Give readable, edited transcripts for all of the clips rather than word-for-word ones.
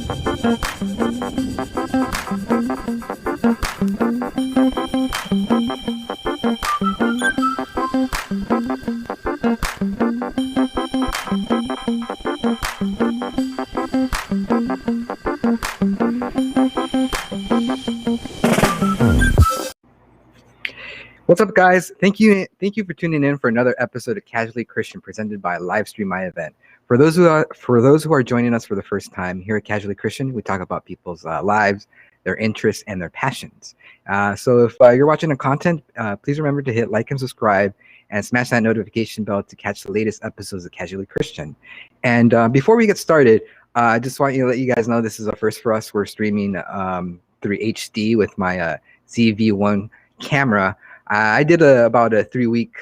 What's up, guys? Thank you for tuning in for another episode of Casually Christian, presented by Livestream My Event. For those who are joining us for the first time, here at Casually Christian, we talk about people's lives, their interests, and their passions. So if you're watching the content, please remember to hit like and subscribe, and smash that notification bell to catch the latest episodes of Casually Christian. And before we get started, I just want to let you guys know this is a first for us. We're streaming through HD with my ZV-1 camera. I did about a 3-week,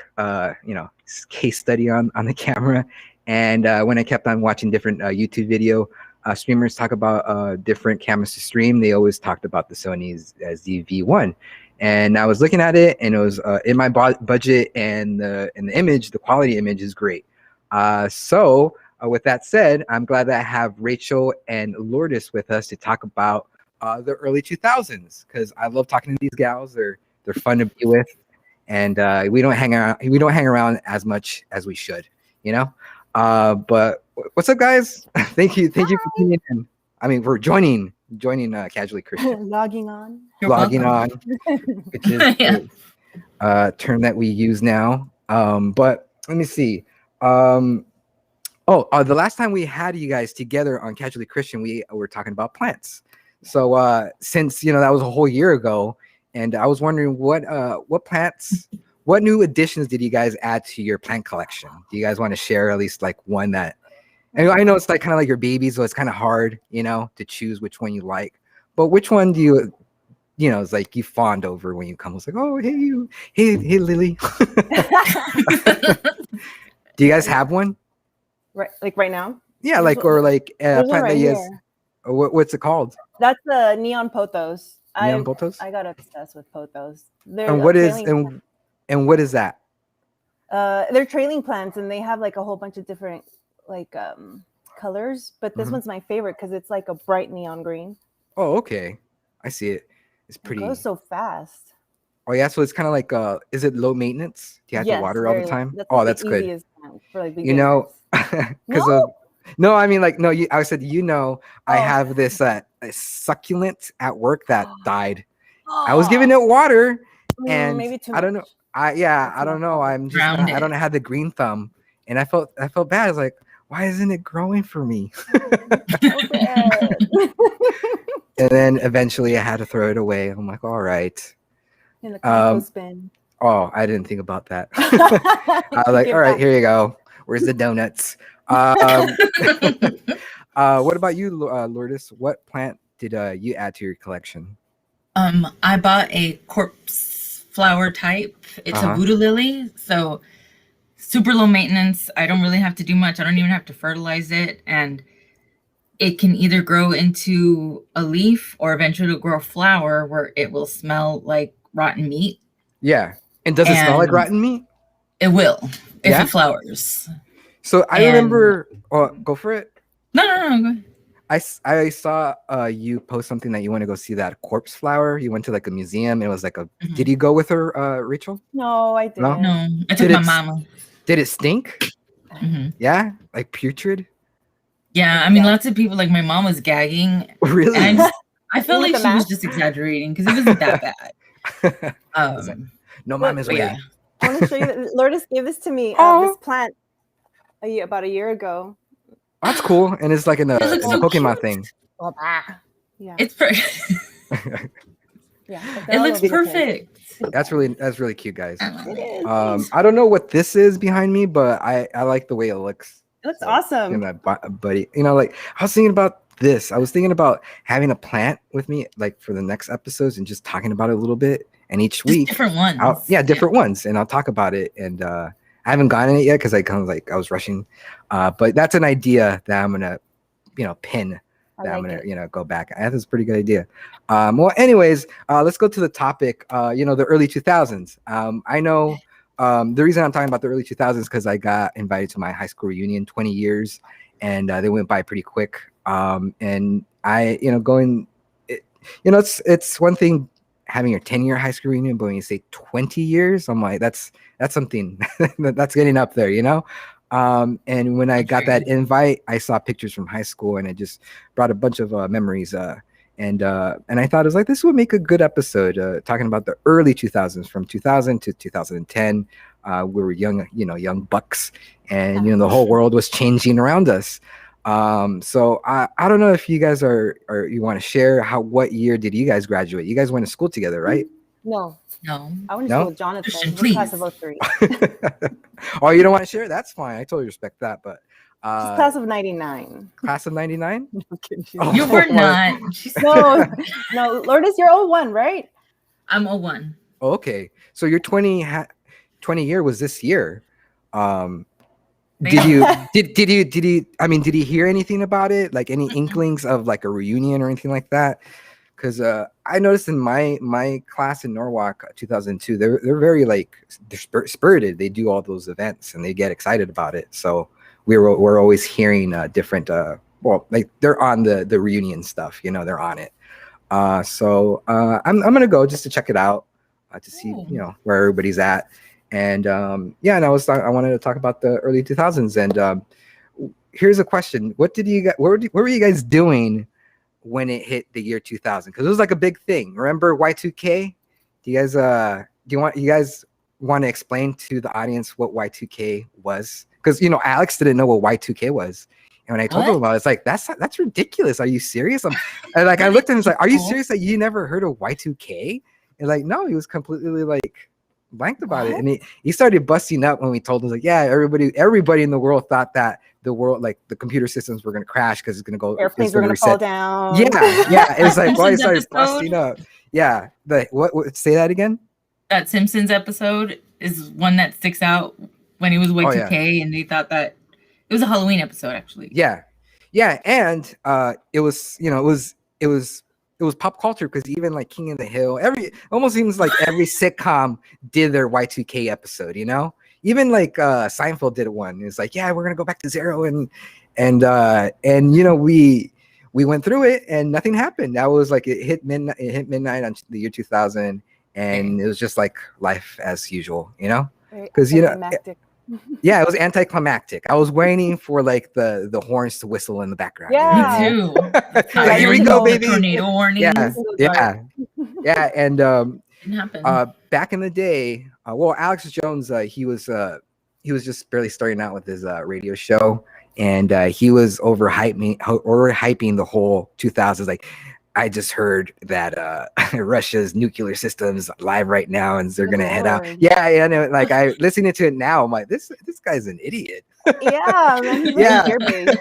case study on the camera, and when I kept on watching different YouTube video streamers talk about different cameras to stream, they always talked about the Sony's ZV-1, and I was looking at it, and it was in my budget, and the image, the quality image is great. So with that said, I'm glad that I have Rachel and Lourdes with us to talk about the early 2000s, because I love talking to these gals. They're fun to be with, and we don't hang around as much as we should, you know. But what's up, guys? Thank you for tuning in. I mean, we're joining Casually Christian. Logging on, which is a term that we use now. But let me see. The last time we had you guys together on Casually Christian, we were talking about plants. So since that was a whole year ago. And I was wondering what plants, what new additions did you guys add to your plant collection? Do you guys want to share at least like one that? And I know it's like kind of like your baby, so it's kind of hard, to choose which one you like. But which one do you, it's like you fawned over when you come? It's like, oh, hey Lily. Do you guys have one? Right, like right now? Yeah, like or like a plant right that you guys. What's it called? That's the neon pothos. Neon pothos? I got obsessed with pothos. And what is that? They're trailing plants, and they have like a whole bunch of different like colors. But this one's my favorite because it's like a bright neon green. Oh, okay. I see it. It's pretty. It goes so fast. Oh yeah, so it's kind of like is it low maintenance? Do you have to water all the time? That's good. For, like, because no, I mean like no. I said I have this a succulent at work that died. I was giving it water, and maybe too I don't know. I don't know. I'm just I don't have the green thumb, and I felt bad. I was like, why isn't it growing for me? And then eventually I had to throw it away. I'm like, all right. In the compost bin. Oh, I didn't think about that. I was like, all right, here you go. Where's the donuts? What about you, Lourdes? What plant did you add to your collection? I bought a corpse flower type. It's a voodoo lily, so super low maintenance. I don't really have to do much. I don't even have to fertilize it, and it can either grow into a leaf or eventually grow a flower where it will smell like rotten meat. Yeah, and does it smell like rotten meat? It will if it flowers. So I remember. Oh, go for it. No. Go ahead. I saw you post something that you want to go see that corpse flower. You went to like a museum. It was like a. Did you go with her, Rachel? No, I didn't. No, I took my mama. Did it stink? Yeah, like putrid. Yeah, I mean, lots of people like my mom was gagging. Really? And I felt like she was just exaggerating because it wasn't that bad. No, mom is I want to show you. Lourdes gave this to me. This plant about a year ago. That's cool, and it's like in the Pokemon thing. Yeah, it's perfect. It looks perfect. That's really cute, guys. It is. I don't know what this is behind me, but I like the way it looks. It looks awesome. In that buddy, like I was thinking about this. I was thinking about having a plant with me, like for the next episodes, and just talking about it a little bit. And each week, different ones. Different ones, and I'll talk about it. And I haven't gotten it yet because I kind of like I was rushing. But that's an idea that I'm gonna, pin. That I'm gonna, go back. I think it's a pretty good idea. Well, anyways, let's go to the topic. The early 2000s. I know. The reason I'm talking about the early 2000s because I got invited to my high school reunion, 20 years, and they went by pretty quick. And it's one thing having your 10-year high school reunion, but when you say 20 years, I'm like, that's something that's getting up there, and when I got that invite, I saw pictures from high school, and it just brought a bunch of memories. And I thought it was like, this would make a good episode, talking about the early 2000s, from 2000 to 2010. We were young bucks, and the whole world was changing around us. So I don't know if you guys you want to share what year did you guys graduate? You guys went to school together, right? No. No. I went to school with Jonathan. Christian, We're please. class of 03. Oh, you don't want to share? That's fine. I totally respect that. But She's class of 99. class of 99? No, You were not. no, Lourdes, you're 01, right? I'm 01. Oh, okay. So your 20 year was this year. Did he hear anything about it? Like any inklings of like a reunion or anything like that? Because I noticed in my class in Norwalk 2002, they're very they're spirited. They do all those events and they get excited about it. So we're always hearing different they're on the reunion stuff. They're on it. So I'm gonna go just to check it out, to see where everybody's at. And and I wanted to talk about the early 2000s. And here's a question: what were you guys doing when it hit the year 2000? Because it was like a big thing. Remember Y2K? Do you guys want to explain to the audience what Y2K was? Because Alex didn't know what Y2K was. And when I told him about it, it's like, that's ridiculous. Are you serious? I looked at him and was like, are you serious that you never heard of Y2K? And like, no, he was completely blanked about it. And he started busting up when we told him, like, yeah, everybody in the world thought that the world, like the computer systems were going to crash because it's going to go, airplanes were going to fall down. Yeah. It was like, well, he started busting up. Yeah. What say that again? That Simpsons episode is one that sticks out when he was Y2K, and they thought that it was a Halloween episode, actually. Yeah. And it was pop culture, because even like King of the Hill, almost seems like every sitcom did their Y2K episode, even like Seinfeld did one. It's like, yeah, we're gonna go back to zero, and we went through it and nothing happened. That was like, it hit midnight on the year 2000, and it was just like life as usual, because yeah, it was anticlimactic. I was waiting for like the horns to whistle in the background. Yeah, me too. Here we go, baby. Tornado warning. Yeah. And Didn't happen. back in the day, Alex Jones, he was just barely starting out with his radio show, and he was overhyping the whole 2000s. Like, I just heard that Russia's nuclear system's live right now, and they're gonna head out. Yeah. No, like, I listening to it now, I'm like, this guy's an idiot. Yeah, man, he's really fear-based.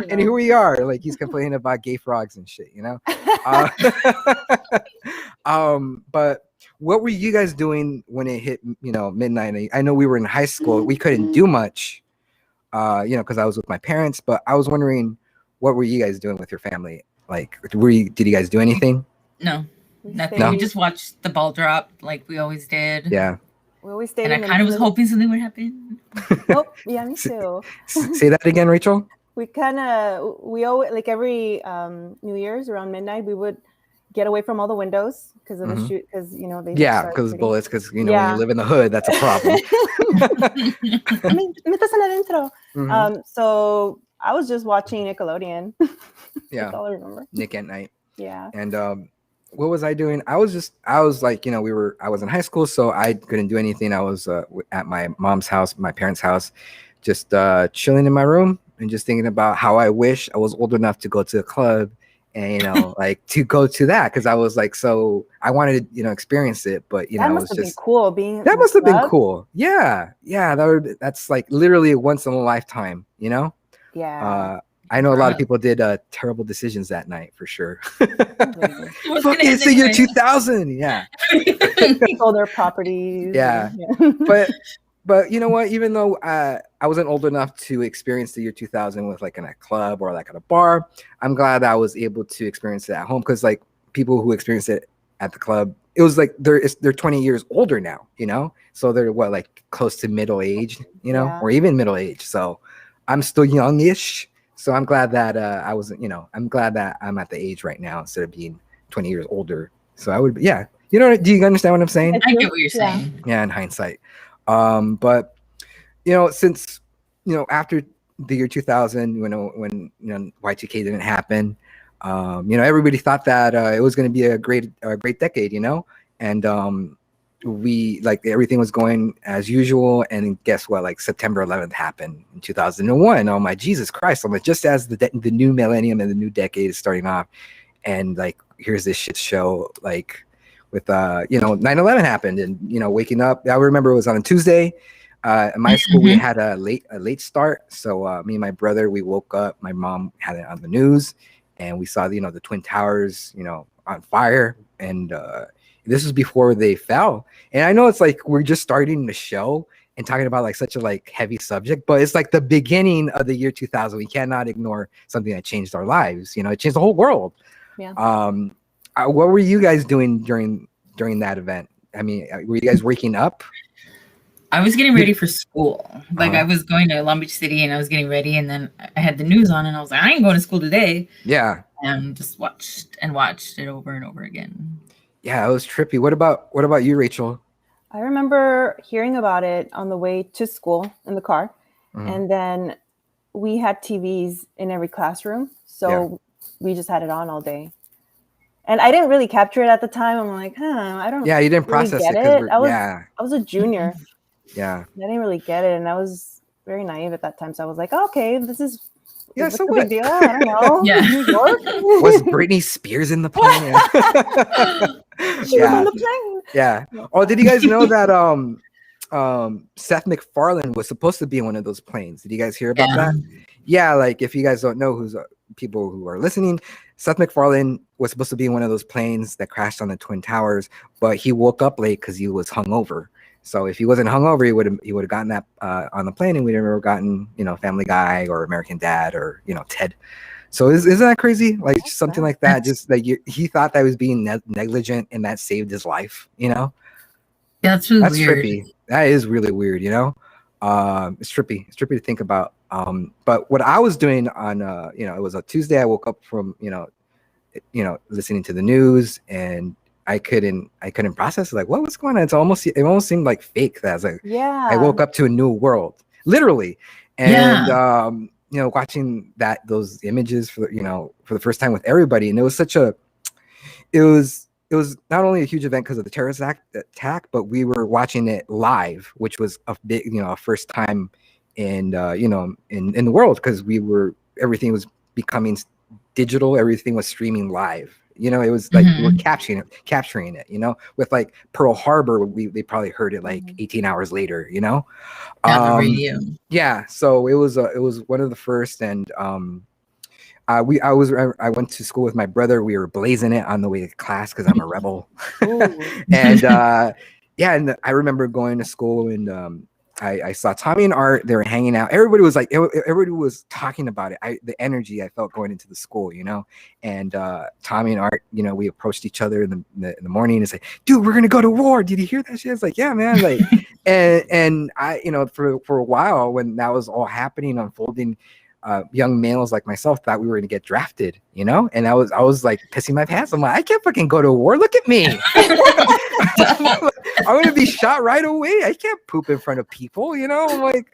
And here we are, like, he's complaining about gay frogs and shit, But what were you guys doing when it hit, midnight? I know we were in high school. We couldn't do much, because I was with my parents. But I was wondering, what were you guys doing with your family? Like, did you guys do anything? No, nothing. No? We just watched the ball drop like we always did. Yeah. We always stayed. And I kind of was hoping something would happen. Oh, yeah, me too. Say that again, Rachel. We always, like, every New Year's around midnight, we would get away from all the windows because of the shoot, because they because bullets, because when you live in the hood, that's a problem. So I was just watching Nickelodeon. Yeah, that's all I remember. Nick at Night. Yeah. And what was I doing? I was like, I was in high school, so I couldn't do anything. I was at my mom's house, my parents' house, just chilling in my room and just thinking about how I wish I was old enough to go to a club and, like, to go to that, because I was like, so I wanted to, experience it, but that must have been cool. That must have been cool. Yeah. That's like literally once in a lifetime, Yeah. I know a lot of people did terrible decisions that night, for sure. Fucking it's the year 2000. Yeah. Sold their properties. Yeah. But you know what? Even though I wasn't old enough to experience the year 2000 with like in a club or like at a bar, I'm glad I was able to experience it at home, because like people who experienced it at the club, it was like they're 20 years older now, so they're like close to middle age, or even middle age. So I'm still youngish. So I'm glad that I wasn't, I'm glad that I'm at the age right now instead of being 20 years older. So I would, yeah. Do you understand what I'm saying? I get what you're saying. Yeah, in hindsight. But since after the year 2000, when Y2K didn't happen, everybody thought that it was going to be a great decade, and we like everything was going as usual, and guess what? Like September 11th happened in 2001. Oh my Jesus Christ! I'm like, just as the new millennium and the new decade is starting off, and like here's this shit show like with 9/11 happened, and waking up. I remember it was on a Tuesday. In my school, we had a late start. So me and my brother, we woke up. My mom had it on the news, and we saw the Twin Towers, on fire. And this was before they fell. And I know it's like we're just starting the show and talking about like such a like heavy subject, but it's like the beginning of the year 2000. We cannot ignore something that changed our lives. It changed the whole world. Yeah. What were you guys doing during that event? I mean, were you guys waking up? I was getting ready for school. Like I was going to Long Beach City and I was getting ready, and then I had the news on and I was like, I ain't going to school today. Yeah. And just watched it over and over again. Yeah, it was trippy. What about you, Rachel? I remember hearing about it on the way to school in the car. And then we had TVs in every classroom. So we just had it on all day. And I didn't really capture it at the time. I'm like, I don't. Yeah, you didn't really process get it. I was a junior. Yeah. I didn't really get it, and I was very naive at that time. So I was like, okay, this is what's so the what? big deal? I don't know. Yeah. New York? Was Britney Spears in the plane? She was on the plane. Yeah. Oh, did you guys know that Seth MacFarlane was supposed to be in one of those planes? Did you guys hear about that? Yeah, like if you guys don't know, who's people who are listening, Seth MacFarlane was supposed to be in one of those planes that crashed on the Twin Towers, but he woke up late because he was hungover. So if he wasn't hungover, he would have gotten that on the plane, and we'd never gotten Family Guy or American Dad or Ted. So isn't that crazy? Like something like that. Just like he thought that he was being negligent, and that saved his life. That's really That's weird. trippy. That is really weird. It's trippy. It's trippy to think about. But what I was doing on it was a Tuesday. I woke up from listening to the news, and I couldn't process it. Like, what's going on? It almost seemed like fake. That I was like, I woke up to a new world, literally. And watching those images for the first time with everybody, and it was it was not only a huge event because of the terrorist attack, but we were watching it live, which was a big a first time in in the world, because everything was becoming digital, everything was streaming live. It was like we were capturing it, with like Pearl Harbor, they probably heard it like 18 hours later, the radio. Yeah, so it was one of the first. And I went to school with my brother. We were blazing it on the way to class because I'm a rebel. And and I remember going to school, and I saw Tommy and Art. They were hanging out. Everybody was talking about it. The energy I felt going into the school, And Tommy and Art, we approached each other in the morning and said, "Dude, we're gonna go to war. Did you hear that shit?" It's like, "Yeah, man." Like, and I, for a while when that was all happening, unfolding, young males like myself thought we were gonna get drafted, And I was like pissing my pants. I'm like, I can't fucking go to war. Look at me. I'm gonna be shot right away. I can't poop in front of people, I'm like,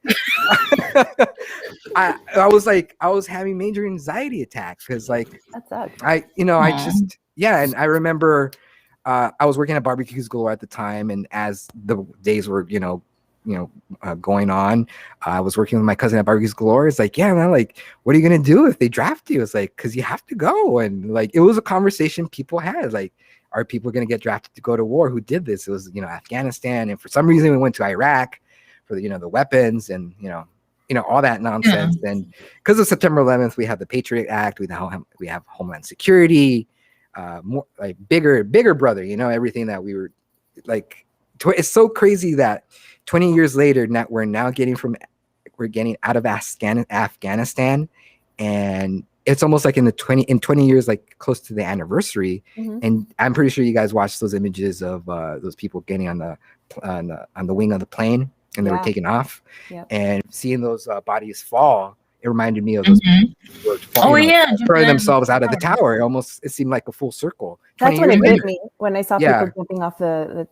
I was having major anxiety attacks because like That sucks. and I remember I was working at Barbecues Galore at the time, and as the days were going on, I was working with my cousin at Barbecues Galore. It's like, yeah, man, like, what are you gonna do if they draft you? It's like, because you have to go. And like, it was a conversation people had, like, are people gonna get drafted to go to war? Who did this? It was Afghanistan, and for some reason we went to Iraq for the weapons and all that nonsense. And because of September 11th, we have the Patriot Act, we have Homeland Security, more like bigger brother, everything that we were like. It's so crazy that 20 years later, we're getting out of Afghanistan, and it's almost like in 20 years, like close to the anniversary. And I'm pretty sure you guys watched those images of those people getting on the wing of the plane, and they were taken off, and seeing those bodies fall. It reminded me of those people who were throwing themselves out of the tower. It seemed like a full circle. That's when it hit me, when I saw people jumping off the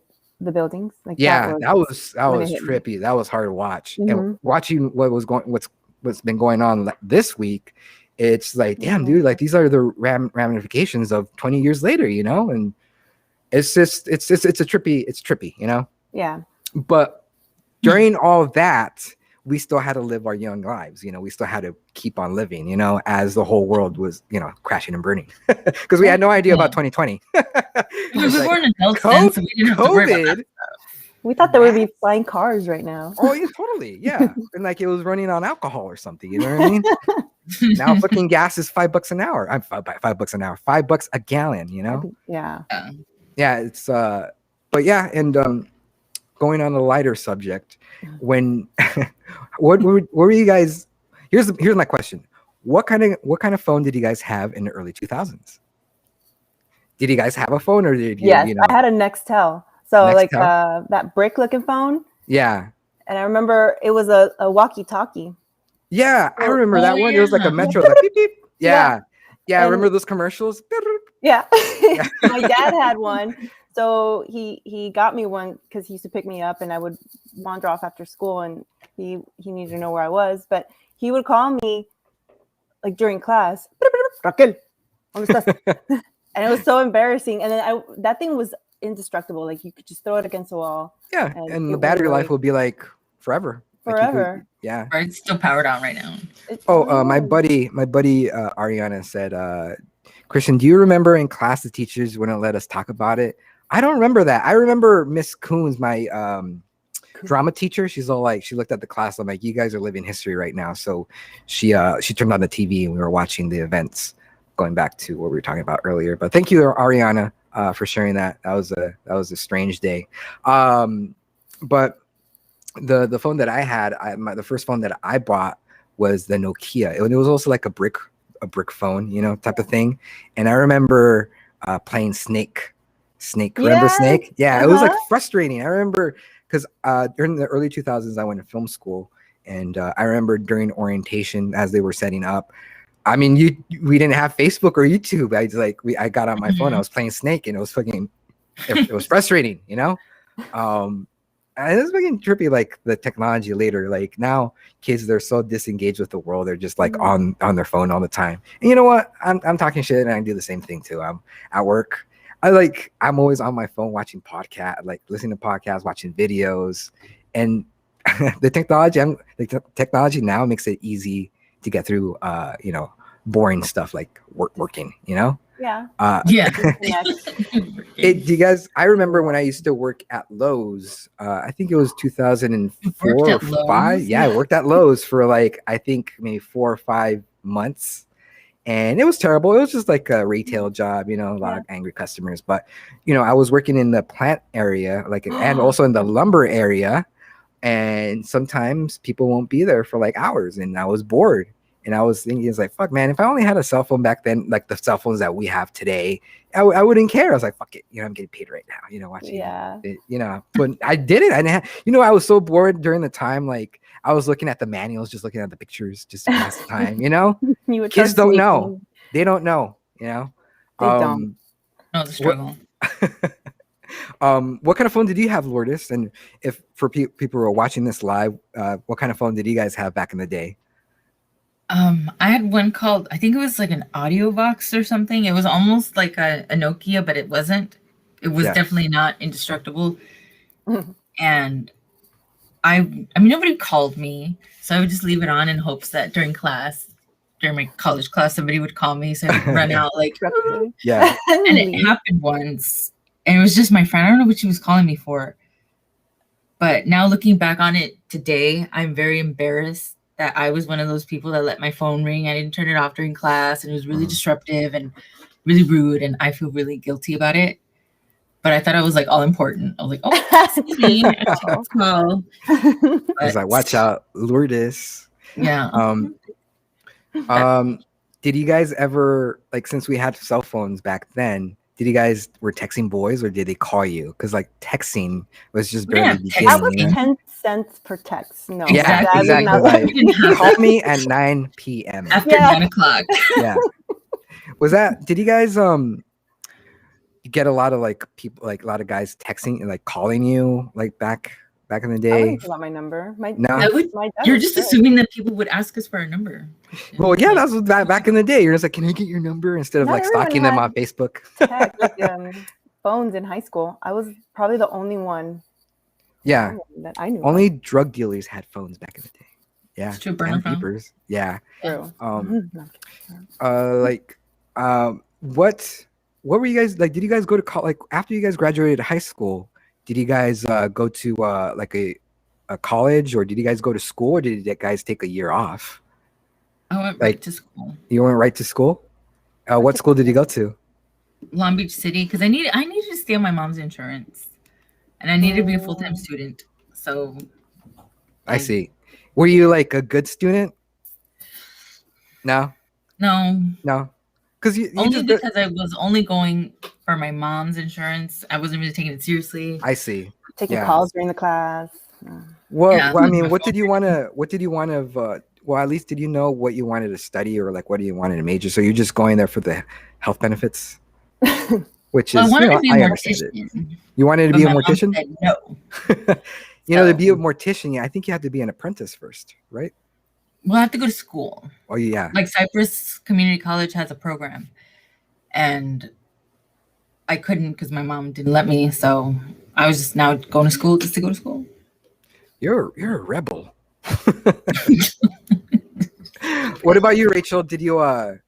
buildings. Like that was trippy. That was hard to watch. And watching what's been going on this week, it's like, damn, dude, like these are the ramifications of 20 years later, you know? And it's trippy, you know? Yeah. But during all that, we still had to live our young lives, you know, we still had to keep on living, you know, as the whole world was, you know, crashing and burning because we had no idea about 2020. We weren't adults then, so we didn't have to worry about that. We thought there would be flying cars right now. Oh, yeah, totally. Yeah. And like it was running on alcohol or something, you know what I mean? Now fucking gas is $5 an hour. I'm $5 an hour, $5 a gallon, you know? Yeah. Yeah, it's but yeah, and going on a lighter subject, when what were you guys, here's my question. What kind of phone did you guys have in the early 2000s? Did you guys have a phone, or did you? Yes, you know? I had a Nextel. So Nextel? That brick looking phone. Yeah. And I remember it was a walkie-talkie. Yeah, I remember that one. It was like a Metro, like beep beep. Yeah. I remember those commercials. Yeah. My dad had one. So he got me one because he used to pick me up and I would wander off after school and he needed to know where I was. But he would call me like during class. Raquel, ¿dónde estás? And it was so embarrassing. And then that thing was indestructible. Like you could just throw it against the wall. Yeah. And the battery life will be like forever. Forever. Yeah. Or it's still powered on right now. My buddy Ariana said, Christian, do you remember in class the teachers wouldn't let us talk about it? I don't remember that. I remember Miss Coons, my drama teacher. She's all like, she looked at the class. I'm like, you guys are living history right now. So she turned on the TV and we were watching the events, going back to what we were talking about earlier. But thank you, Ariana, for sharing that. That was a strange day. But the phone that I had, the first phone that I bought was the Nokia. It was also like a brick phone, you know, type of thing. And I remember playing Snake. Remember Snake? Yeah, It was like frustrating. I remember because during the early 2000s, I went to film school, and I remember during orientation as they were setting up. I mean, we didn't have Facebook or YouTube. I got on my phone. I was playing Snake, and it was fucking. It was frustrating, you know. And it was fucking trippy, like the technology later. Like now, kids, they're so disengaged with the world. They're just like on their phone all the time. And you know what? I'm talking shit, and I do the same thing too. I'm at work. I'm always on my phone watching podcasts, like listening to podcasts, watching videos, and the technology now makes it easy to get through, you know, boring stuff like working, you know? Yeah. Do you guys, I remember when I used to work at Lourdes, I think it was 2004 or 5. Yeah, I worked at Lourdes for like, I think maybe 4 or 5 months. And it was terrible. It was just like a retail job, you know, a lot of angry customers. But, you know, I was working in the plant area, and also in the lumber area. And sometimes people won't be there for like hours. And I was bored. And I was thinking, it's like, fuck, man, if I only had a cell phone back then, like the cell phones that we have today, I wouldn't care. I was like, fuck it. You know, I'm getting paid right now, you know, watching it, you know, but I did it. I didn't have, you know, I was so bored during the time. Like I was looking at the manuals, just looking at the pictures, just to pass the time, you know. Kids don't know. They don't know, you know. They don't. No, it's a struggle. What kind of phone did you have, Lourdes? And if for people who are watching this live, what kind of phone did you guys have back in the day? I had one called, I think it was like an Audio Vox or something. It was almost like a Nokia, but it wasn't. It was definitely not indestructible. And I mean, nobody called me, so I would just leave it on in hopes that during my college class, somebody would call me, so I would run out like, yeah. And it happened once, and it was just my friend. I don't know what she was calling me for, but now looking back on it today, I'm very embarrassed that I was one of those people that let my phone ring. I didn't turn it off during class, and it was really disruptive and really rude, and I feel really guilty about it. But I thought I was like all important. I was like, oh, that's clean. I was like, watch out, Lourdes. Yeah. Did you guys ever, like, since we had cell phones back then, did you guys were texting boys or did they call you? Because like texting was just We didn't barely have beginning. I was You know? 10 cents per text. No, Yeah, I would exactly. not Like, We didn't have call me at 9 p.m. after 9 o'clock. Yeah. Was that? Did you guys get a lot of like people, like a lot of guys texting and like calling you like back in the I day? wouldn't give out my number. No. My dad You're was just good. assuming that people would ask us for our number. Well, yeah, that's what back in the day. You're just like, can I get your number instead of Not like stalking everyone them had on Facebook? Tech, like phones in high school. I was probably the only one. Yeah. That I knew. Only drug dealers had phones back in the day. Yeah. It's true, burner phone. Beepers. Yeah. True. Like, what were you guys like? Did you guys go to college? Like after you guys graduated high school, did you guys go to like a college, or did you guys go to school, or did you guys take a year off? I went right to school. You went right to school? What school did you go to? Long Beach City, because I needed to stay on my mom's insurance, and I needed to be a full-time student. So I see. Were you like a good student? No. Because you only because I was only going for my mom's insurance. I wasn't really taking it seriously. I see. Taking calls during the class. Well, I mean, what did you want to? Well, at least did you know what you wanted to study, or like what do you wanted to major? So you're just going there for the health benefits, which is I wanted to be a mortician. You wanted to be a mortician? Said no. To be a mortician, I think you have to be an apprentice first, right? Well, I have to go to school. Oh yeah. Like Cypress Community College has a program, and I couldn't because my mom didn't let me. So I was just now going to school just to go to school. You're a rebel. What about you, Rachel? Did you were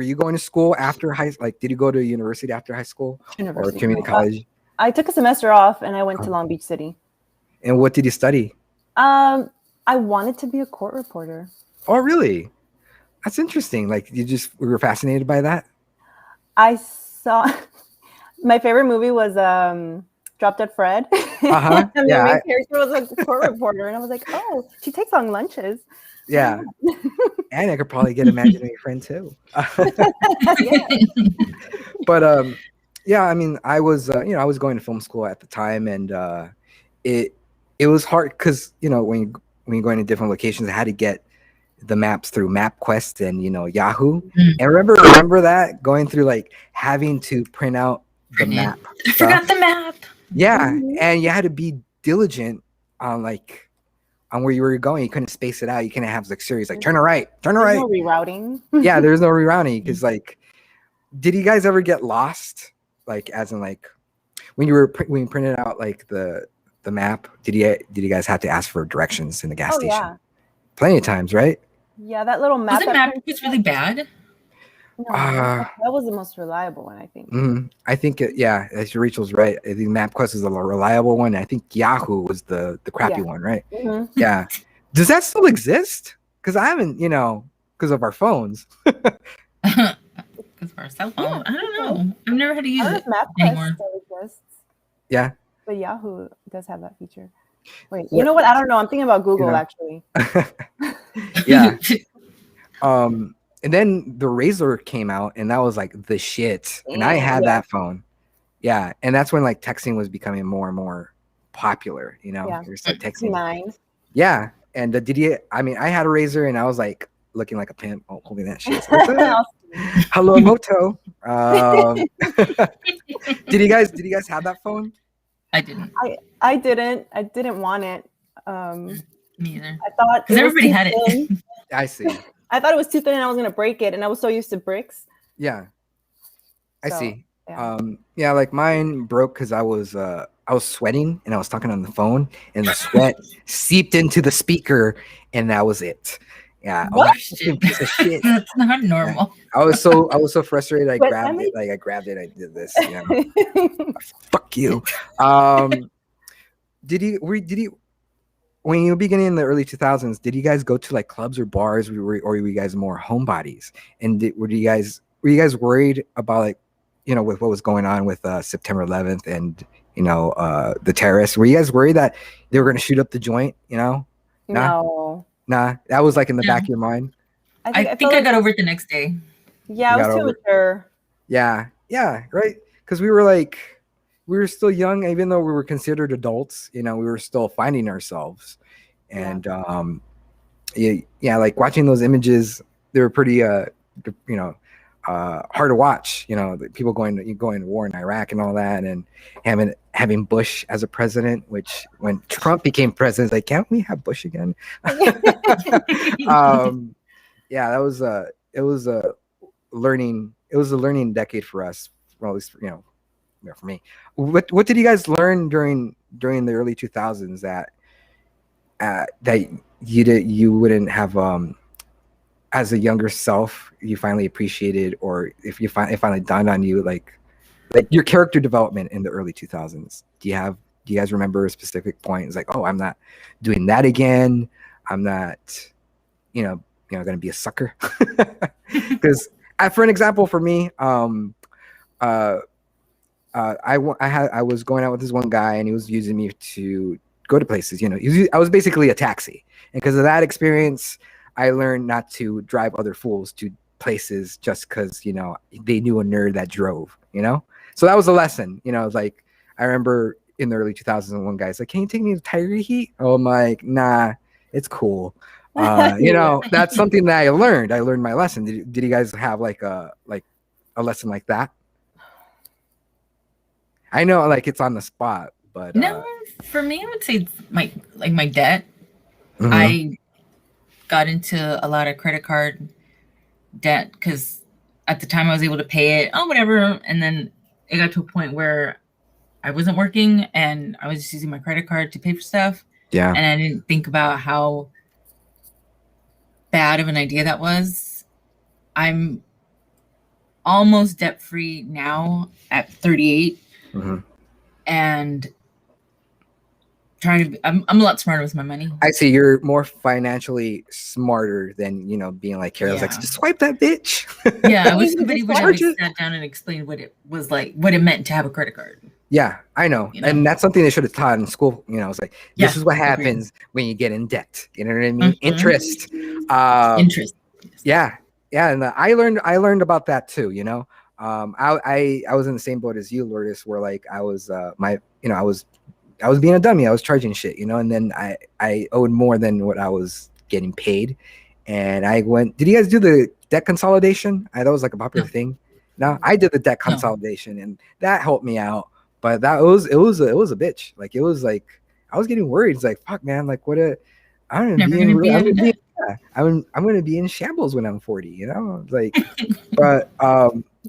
you going to school after did you go to university after high school or community college? I took a semester off and I went to Long Beach City. And what did you study? I wanted to be a court reporter. Oh, really? That's interesting. Like you were fascinated by that? I saw my favorite movie was Drop Dead Fred. And the main character was a court reporter, and I was like, oh, she takes long lunches. Yeah. And I could probably get imaginary friend too. But yeah, I mean, I was I was going to film school at the time, and it was hard because when you're going to different locations, I had to get the maps through MapQuest and Yahoo. And remember that going through like having to print out the map. I forgot the map. Yeah, and you had to be diligent on where you were going. You couldn't space it out. You couldn't have like series like turn right. There's no rerouting. Yeah, there's no rerouting because did you guys ever get lost? Like as in like when you printed out like the map, did you guys have to ask for directions in the gas station? Yeah. Plenty of times, right? Yeah, that little map. Was the map just really bad? No, that was the most reliable one, I think. I think as Rachel's right. I think MapQuest is a reliable one. I think Yahoo was the crappy one, right? Yeah. Does that still exist? Because I haven't, because of our phones. Because of our cell phone. I don't know. I've never had to use it anymore. Still exists. Yeah. But Yahoo does have that feature. Wait, you know what? I don't know. I'm thinking about Google actually. Yeah. And then the Razor came out, and that was like the shit. And I had that phone. Yeah. And that's when like texting was becoming more and more popular, Yeah. You start texting. 9. Yeah. And I had a Razor, and I was like looking like a pimp holding that shit. Hello, Moto. Did you guys have that phone? I didn't. I didn't want it. Me either. I thought because everybody had it. I see. I thought it was too thin and I was gonna break it, and I was so used to bricks. Yeah. I see. Yeah. Like mine broke because I was sweating and I was talking on the phone, and the sweat seeped into the speaker, and that was it. Yeah. What? Piece of shit. That's not normal. I was so frustrated. I grabbed it. I did this. Fuck you. Did you when you were beginning in the early 2000s, did you guys go to like clubs or bars, or were you guys more homebodies? And were you guys worried about like, with what was going on with September 11th and the terrorists? Were you guys worried that they were going to shoot up the joint? No. Nah, that was like in the back of your mind. I think I got over it the next day. Yeah, I was too mature. Yeah, right. because we were still young, even though we were considered adults. We were still finding ourselves, and yeah, like watching those images, they were pretty hard to watch. The people going to war in Iraq and all that, and having Bush as a president. Which when Trump became president, it's like, can't we have Bush again? Yeah, it was a learning decade for us, well, at least for me. What did you guys learn during the early 2000s that you wouldn't have as a younger self you finally appreciated, or if it finally dawned on you, like your character development in the early 2000s? Do you guys remember a specific point? It's like, oh, I'm not doing that again. I'm not going to be a sucker. Because for an example, for me, I was going out with this one guy, and he was using me to go to places. I was basically a taxi, and because of that experience, I learned not to drive other fools to places just because they knew a nerd that drove. So that was a lesson. Like I remember in the early 2000s, one guy's like, "Can you take me to Tiger Heat?" Oh, I'm like, "Nah, it's cool." That's something that I learned. I learned my lesson. Did you guys have like a lesson like that? I know, like, it's on the spot, but no, for me, I would say my debt. Mm-hmm. I got into a lot of credit card debt because at the time I was able to pay it, whatever, and then it got to a point where I wasn't working and I was just using my credit card to pay for stuff. Yeah, and I didn't think about how bad of an idea that was. I'm almost debt free now at 38. Mm-hmm. And I'm a lot smarter with my money. I see. You're more financially smarter than being like careless. Like, just swipe that bitch. Yeah, I wish somebody would have sat down and explained what it was like, what it meant to have a credit card. Yeah, I know. And that's something they should have taught in school. It's like, this is what happens when you get in debt. You know what I mean? Mm-hmm. Interest. Interest. Yeah, and I learned about that too. I was in the same boat as you, Lourdes, where like I was I was being a dummy. I was charging shit, and then I owed more than what I was getting paid, and I went. Did you guys do the debt consolidation? That was like a popular thing. No, I did the debt consolidation, and that helped me out. But it was a bitch. Like, it was like I was getting worried. It's like, fuck, man. Like, I'm gonna be in shambles when I'm 40. Like, but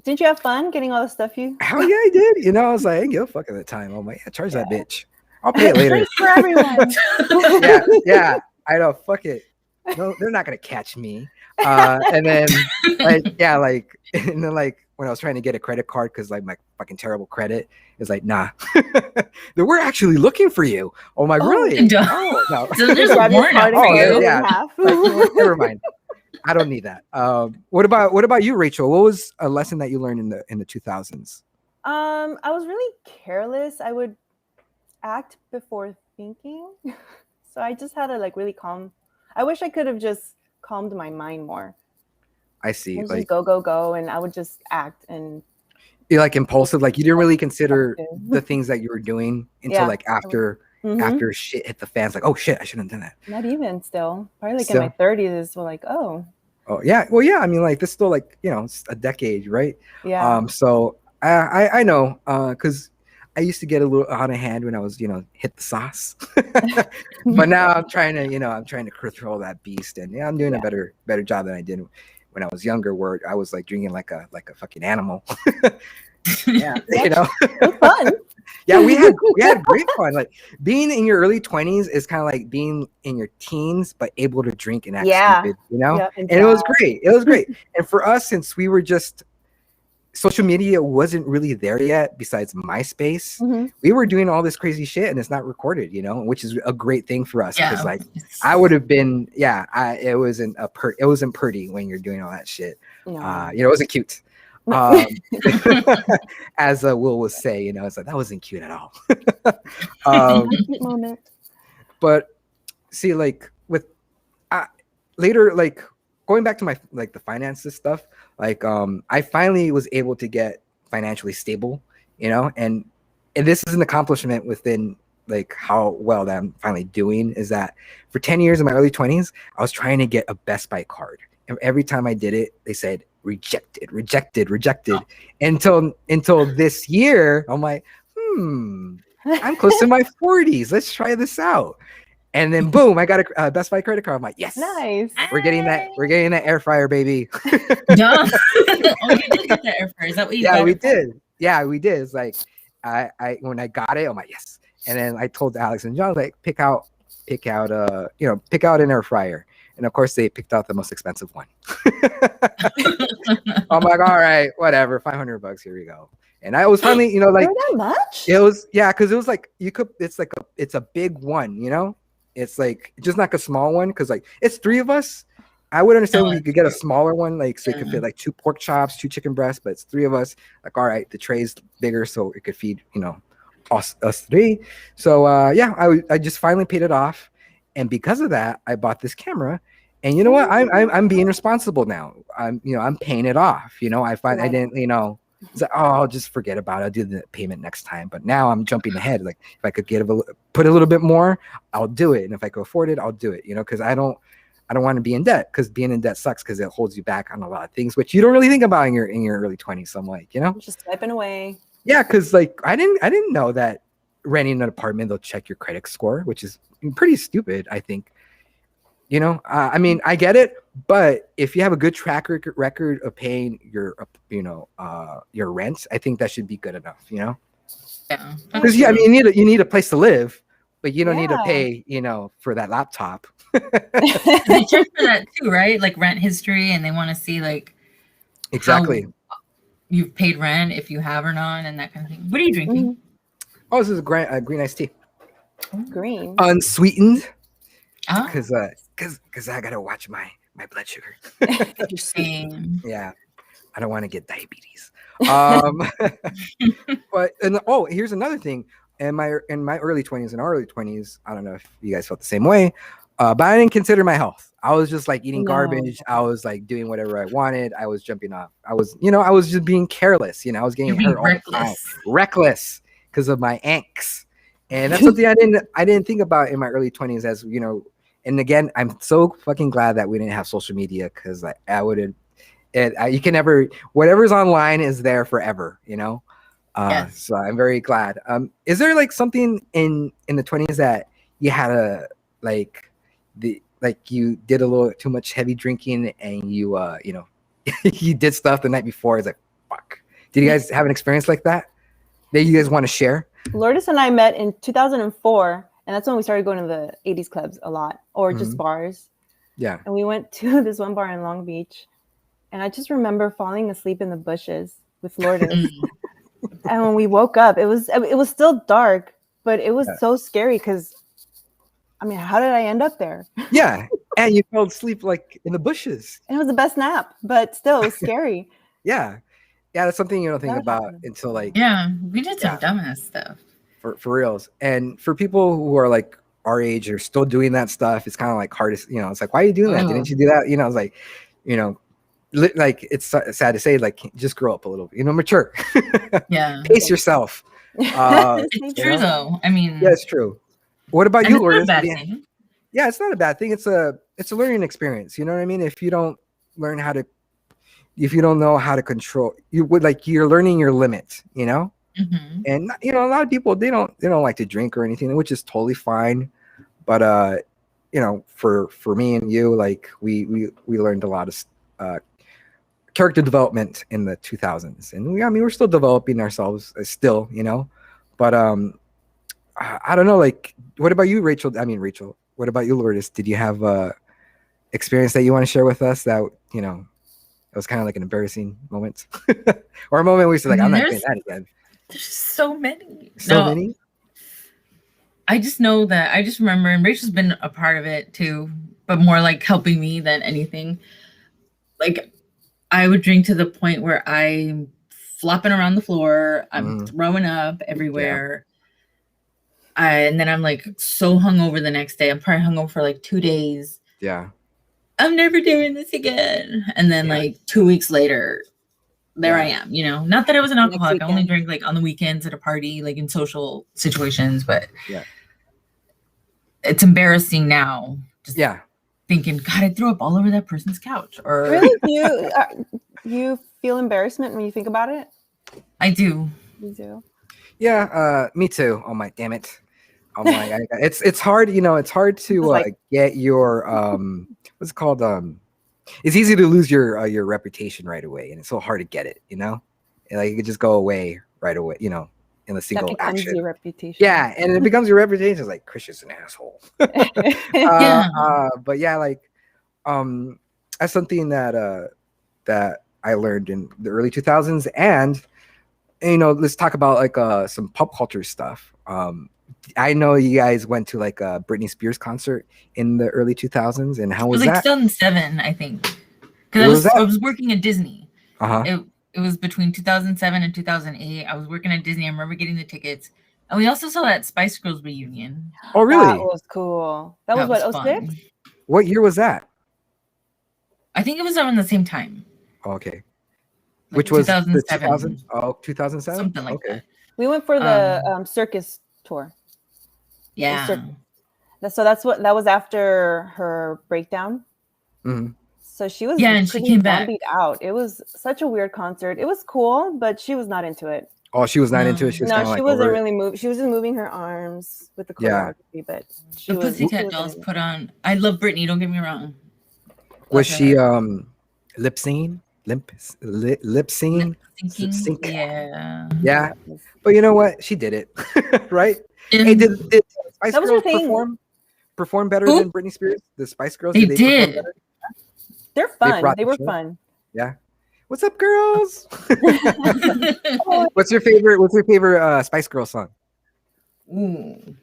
didn't you have fun getting all the stuff you? Hell yeah, I did. I was like, I didn't give a fuck at the time. I'm like, yeah, charge that bitch. I'll pay it later. For everyone. yeah. I know. Fuck it. No, they're not gonna catch me. And then and then when I was trying to get a credit card because like my fucking terrible credit is like, nah, we're actually looking for you. Oh my, really? Oh no. So there's a warrant out for you. Yeah. Never mind. I don't need that. What about you, Rachel? What was a lesson that you learned in the 2000s? I was really careless. I would act before thinking, so I just had to like really calm. I wish I could have just calmed my mind more. I see. Like, just go, and I would just act. And you're like impulsive. Like, you didn't really consider the things that you were doing until like after shit hit the fans. Like, oh shit, I shouldn't have done that. Not even still. Probably like in my 30s. We're like, oh yeah. Well, yeah. I mean, like, this is still like it's a decade, right? Yeah. So I know because I used to get a little out of hand when I was hit the sauce, but now I'm trying to control that beast, and I'm doing a better job than I did when I was younger, where I was like drinking like a fucking animal. Yeah, It's fun. Yeah, we had great fun. Like, being in your early 20s is kind of like being in your teens, but able to drink and act stupid, and it was great. It was great. And for us, since we were just, social media wasn't really there yet, besides MySpace, we were doing all this crazy shit, and it's not recorded, which is a great thing for us, because like I would have been, it wasn't pretty when you're doing all that shit. No. It wasn't cute. As Will would say, it's like, that wasn't cute at all. Moment. But see, like, with later, like, going back to my like the finances stuff, like I finally was able to get financially stable, and this is an accomplishment within like how well that I'm finally doing, is that for 10 years in my early 20s, I was trying to get a Best Buy card. And every time I did it, they said rejected, rejected, rejected. Until this year, I'm like, I'm close to my 40s. Let's try this out. And then boom, I got a Best Buy credit card. I'm like, yes, nice. We're getting that air fryer, baby. Duh. Oh, you did get that air fryer. Is that what you got? Yeah, we did. Yeah, we did. It's like I when I got it, I'm like, yes. And then I told Alex and John, like, pick out an air fryer. And of course they picked out the most expensive one. I'm like, all right, whatever, $500, here we go. And I was finally, like, that much? It was, yeah, because it was like it's a big one, It's like just not a small one, because like it's 3 of us. I would understand if you could get a smaller one, like so it could fit like 2 pork chops, 2 chicken breasts, but it's 3 of us. Like, all right, the tray's bigger, so it could feed, us 3. So I just finally paid it off, and because of that, I bought this camera. And you know what? I'm being responsible now. I'm paying it off. I didn't, it's like, oh, I'll just forget about it. I'll do the payment next time. But now I'm jumping ahead. Like, if I could put a little bit more, I'll do it. And if I could afford it, I'll do it. Because I don't want to be in debt, because being in debt sucks, because it holds you back on a lot of things, which you don't really think about in your early 20s. So I'm like, just swiping away. Yeah, because like I didn't know that renting an apartment, they'll check your credit score, which is pretty stupid, I think. I mean, I get it, but if you have a good track record of paying your rent, I think that should be good enough. Yeah. Because I mean, you need a place to live, but you don't need to pay, for that laptop. They check for that too, right? Like rent history, and they want to see like exactly how you've paid rent, if you have or not, and that kind of thing. What are you drinking? Oh, this is a green iced tea. Green. Unsweetened. Because I gotta watch my blood sugar. Same. Yeah, I don't want to get diabetes. But here's another thing. In my early 20s and our early 20s, I don't know if you guys felt the same way, but I didn't consider my health. I was just like eating garbage. I was like doing whatever I wanted. I was jumping off. I was just being careless. I was getting hurt all the time. Reckless because of my angst. And that's something I didn't think about in my early 20s, as and again, I'm so fucking glad that we didn't have social media, because I would have, you can never, whatever's online is there forever, Yes. So I'm very glad. Is there like something in the 20s that you had you did a little too much heavy drinking, and you you did stuff the night before? It's like, fuck. Did you guys have an experience like that you guys want to share? Lourdes and I met in 2004, and that's when we started going to the 80s clubs a lot, or just bars. Yeah. And we went to this one bar in Long Beach, and I just remember falling asleep in the bushes with Lourdes. And when we woke up, it was still dark, but it was so scary, because I mean, how did I end up there? Yeah. And you fell asleep like in the bushes. And it was the best nap, but still it was scary. Yeah. Yeah, that's something you don't think about until like... Yeah, we did some dumbass stuff. For reals. And for people who are like our age or still doing that stuff, it's kind of like hardest, it's like, why are you doing that? Didn't you do that? It's like, like, it's sad to say, like, just grow up a little, mature. Yeah. Pace yourself. It's true though. I mean... Yeah, it's true. What about you, Lourdes? Yeah, it's not a bad thing. It's a learning experience. You know what I mean? If you don't know how to control, you're learning your limit, Mm-hmm. And a lot of people, they don't like to drink or anything, which is totally fine. But for me and you, like we learned a lot of character development in the 2000s, and we're still developing ourselves still, but I don't know, like, what about you, Rachel? What about you, Lourdes? Did you have a experience that you want to share with us that it was kind of like an embarrassing moment, or a moment where you said, like, I'm not doing that again? There's so many. Many? I just know that I just remember, and Rachel's been a part of it too, but more like helping me than anything. Like, I would drink to the point where I'm flopping around the floor, I'm throwing up everywhere. Yeah. And then I'm like so hungover the next day. I'm probably hungover for like 2 days. Yeah. I'm never doing this again. And then like 2 weeks later, there I am, not that I was an Next alcoholic. I only weekend. drank like on the weekends at a party, like in social situations, but Yeah. it's embarrassing now. Just Yeah. thinking, God, I threw up all over that person's couch. Or Really? You feel embarrassment when you think about it? I do. You do. Yeah, me too. Oh my, damn it. I'm like, it's hard, it's hard to get your what's it called? It's easy to lose your reputation right away, and it's so hard to get it, And, like, it could just go away right away, in a single That becomes action. your reputation. Yeah, and it becomes your reputation. It's like Christian's an asshole. But yeah, like that's something that I learned in the early 2000s, and let's talk about like some pop culture stuff. I know you guys went to like a Britney Spears concert in the early 2000s, and how It was was like that? 2007, I think, because I was working at Disney. Uh-huh. It was between 2007 and 2008. I was working at Disney. I remember getting the tickets, and we also saw that Spice Girls reunion. Oh, really? That was cool. That was what, 06? What year was that? I think it was around the same time. Oh, okay. Like Which was 2007. 2007? Something like okay. that. We went for the circus tour. Yeah. So that was after her breakdown. Mm-hmm. So she was and she came back out. It was such a weird concert. It was cool, but she was not into it. Oh, she was not into it. She was she wasn't really moving. She was just moving her arms with the choreography, but the Pussycat Dolls put on. I love Britney. Don't get me wrong. Was she lip singing? Yeah. But you know what? She did it, right? Hey, did Spice Girls perform better than Britney Spears? The Spice Girls, they did. They're fun. They were fun. Yeah. What's up, girls? What's your favorite Spice Girl song? Ooh.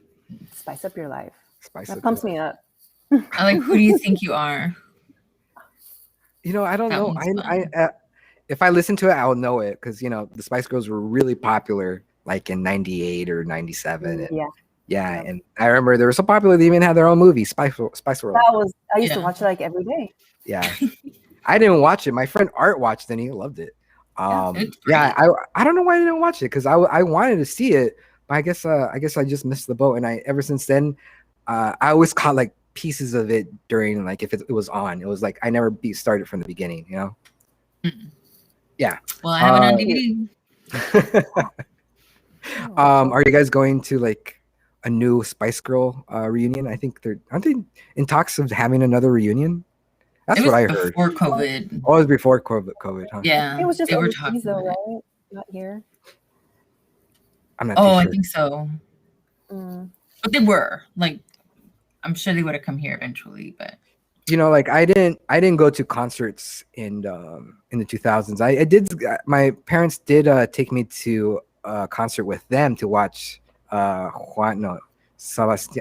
Spice Up Your Life. That pumps me up. I like Who Do You Think You Are? I don't know. I if I listen to it, I'll know it because the Spice Girls were really popular, like in '98 or '97. Yeah, and I remember they were so popular they even had their own movie, Spice World. I used to watch it like every day. Yeah, I didn't watch it. My friend Art watched it and he loved it. I don't know why I didn't watch it because I wanted to see it, but I guess I just missed the boat. And ever since then, I always caught like pieces of it during like if it was on. It was like I never started from the beginning, Mm-mm. Yeah. Well, I have it on DVD. Are you guys going to like a new Spice Girl reunion? I think aren't they in talks of having another reunion? That's what I heard. Before COVID. Oh, it was before COVID, huh? Yeah. It was just overseas though, right? Not here. I'm not too sure. I think so. But they were like, I'm sure they would have come here eventually, but like I didn't go to concerts in the 2000s. I did. My parents did take me to a concert with them to watch Sebastian.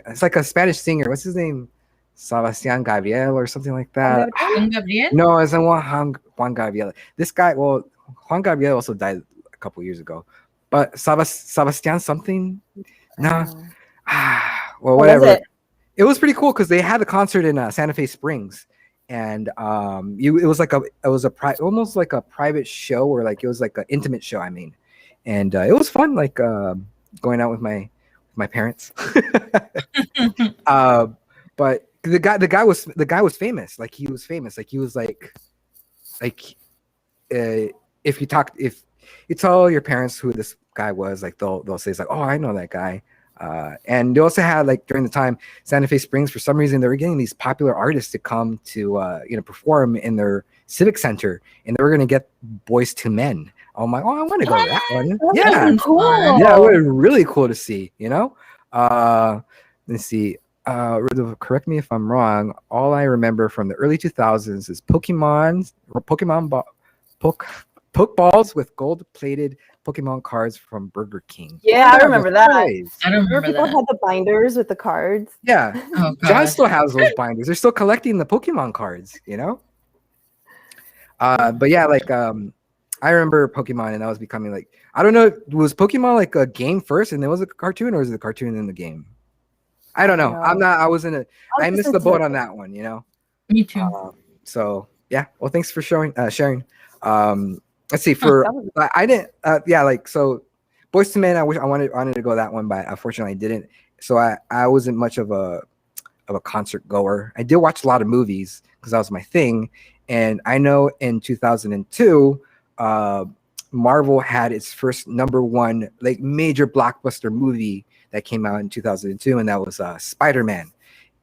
It's like a Spanish singer. What's his name? Sebastian Gabriel or something like that. Juan Gabriel? No, it's Juan Gabriel. This guy. Well, Juan Gabriel also died a couple years ago, but Sebastian something. No. Well, whatever. It was pretty cool because they had the concert in Santa Fe Springs, and it was almost like a private show or like it was like an intimate show. I mean, and it was fun, like going out with my parents. But the guy was famous. Like he was famous. Like he was like if you tell your parents who this guy was, like they'll say it's like, oh, I know that guy. And they also had like during the time Santa Fe Springs, for some reason they were getting these popular artists to come to perform in their civic center, and they were going to get Boys to Men. I'm like, oh, I want to go to that one. Yeah, cool. Yeah, it was really cool to see. Let's see. Correct me if I'm wrong. All I remember from the early 2000s is Pokemon Pokeballs with gold-plated Pokemon cards from Burger King. Yeah, I remember that. I don't remember people that. had the binders with the cards. Yeah. Oh, John still has those binders. They're still collecting the Pokemon cards, But yeah, like I remember Pokemon, and that was becoming like, I don't know, was Pokemon like a game first and then was it a cartoon, or was it a cartoon in the game? I don't know. I missed the boat on that one, Me too. So yeah. Well, thanks for sharing. let's see. I didn't. Yeah, like so. Boyz II Men. I wanted to go that one, but unfortunately I didn't. So I wasn't much of a concert goer. I did watch a lot of movies because that was my thing. And I know in 2002, Marvel had its first #1 like major blockbuster movie that came out in 2002, and that was Spider-Man.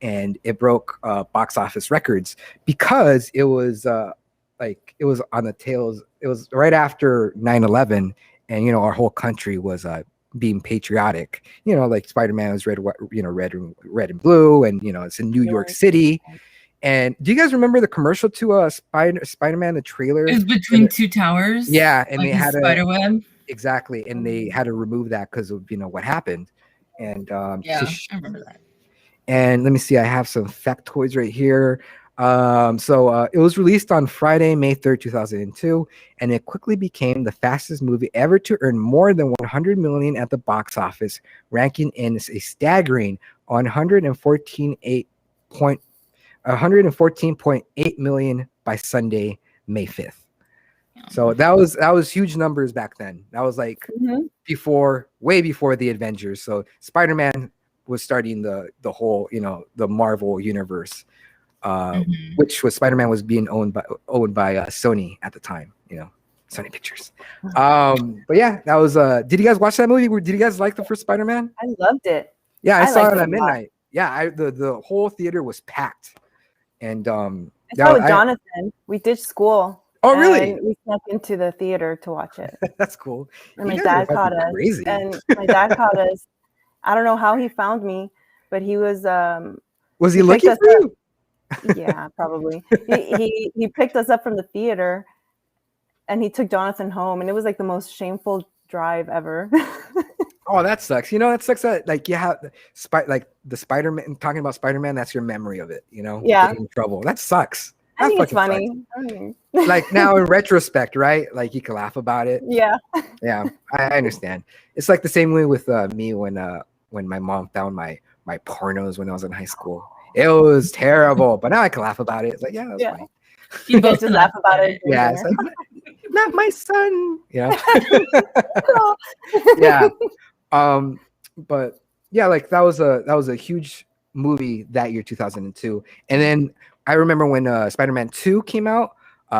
And it broke box office records because it was it was on the tails. It was right after 9/11, and our whole country was being patriotic. Like Spider-Man was red, red and blue, and it's in New York City. And do you guys remember the commercial to Spider-Man, the trailer? It was between two towers. Yeah, and like they had spider web. Exactly, and they had to remove that because of what happened. And I remember that. And let me see, I have some factoids right here. So it was released on Friday, May 3rd, 2002, and it quickly became the fastest movie ever to earn more than 100 million at the box office, ranking in a staggering 114.8 million by Sunday, May 5th. So that was huge numbers back then. That was like way before the Avengers. So Spider-Man was starting the whole, the Marvel universe, which was Spider-Man was being owned by Sony at the time, Sony Pictures. But yeah, that was. Did you guys watch that movie? Did you guys like the first Spider-Man? I loved it. Yeah, I saw it at midnight. Yeah, the whole theater was packed, and I saw it with Jonathan. We ditched school. Oh, really? We snuck into the theater to watch it. That's cool. And my dad caught us. Crazy. And my dad caught us. I don't know how he found me, but he was. Was he looking for you? Yeah, probably. He picked us up from the theater, and he took Jonathan home, and it was like the most shameful drive ever. Oh, that sucks. That sucks that like you have the Spider-Man, talking about Spider-Man, that's your memory of it, Yeah. Getting in trouble. That sucks. I think it's funny. Like now in retrospect, right? Like you can laugh about it. Yeah. Yeah, I understand. It's like the same way with me when my mom found my pornos when I was in high school. It was terrible, but now I can laugh about it. It's like, yeah, that's funny. You both just laugh about it. Yeah, it's like, not my son. Yeah. Yeah. But yeah, like that was a huge movie that year, 2002. And then I remember when Spider-Man 2 came out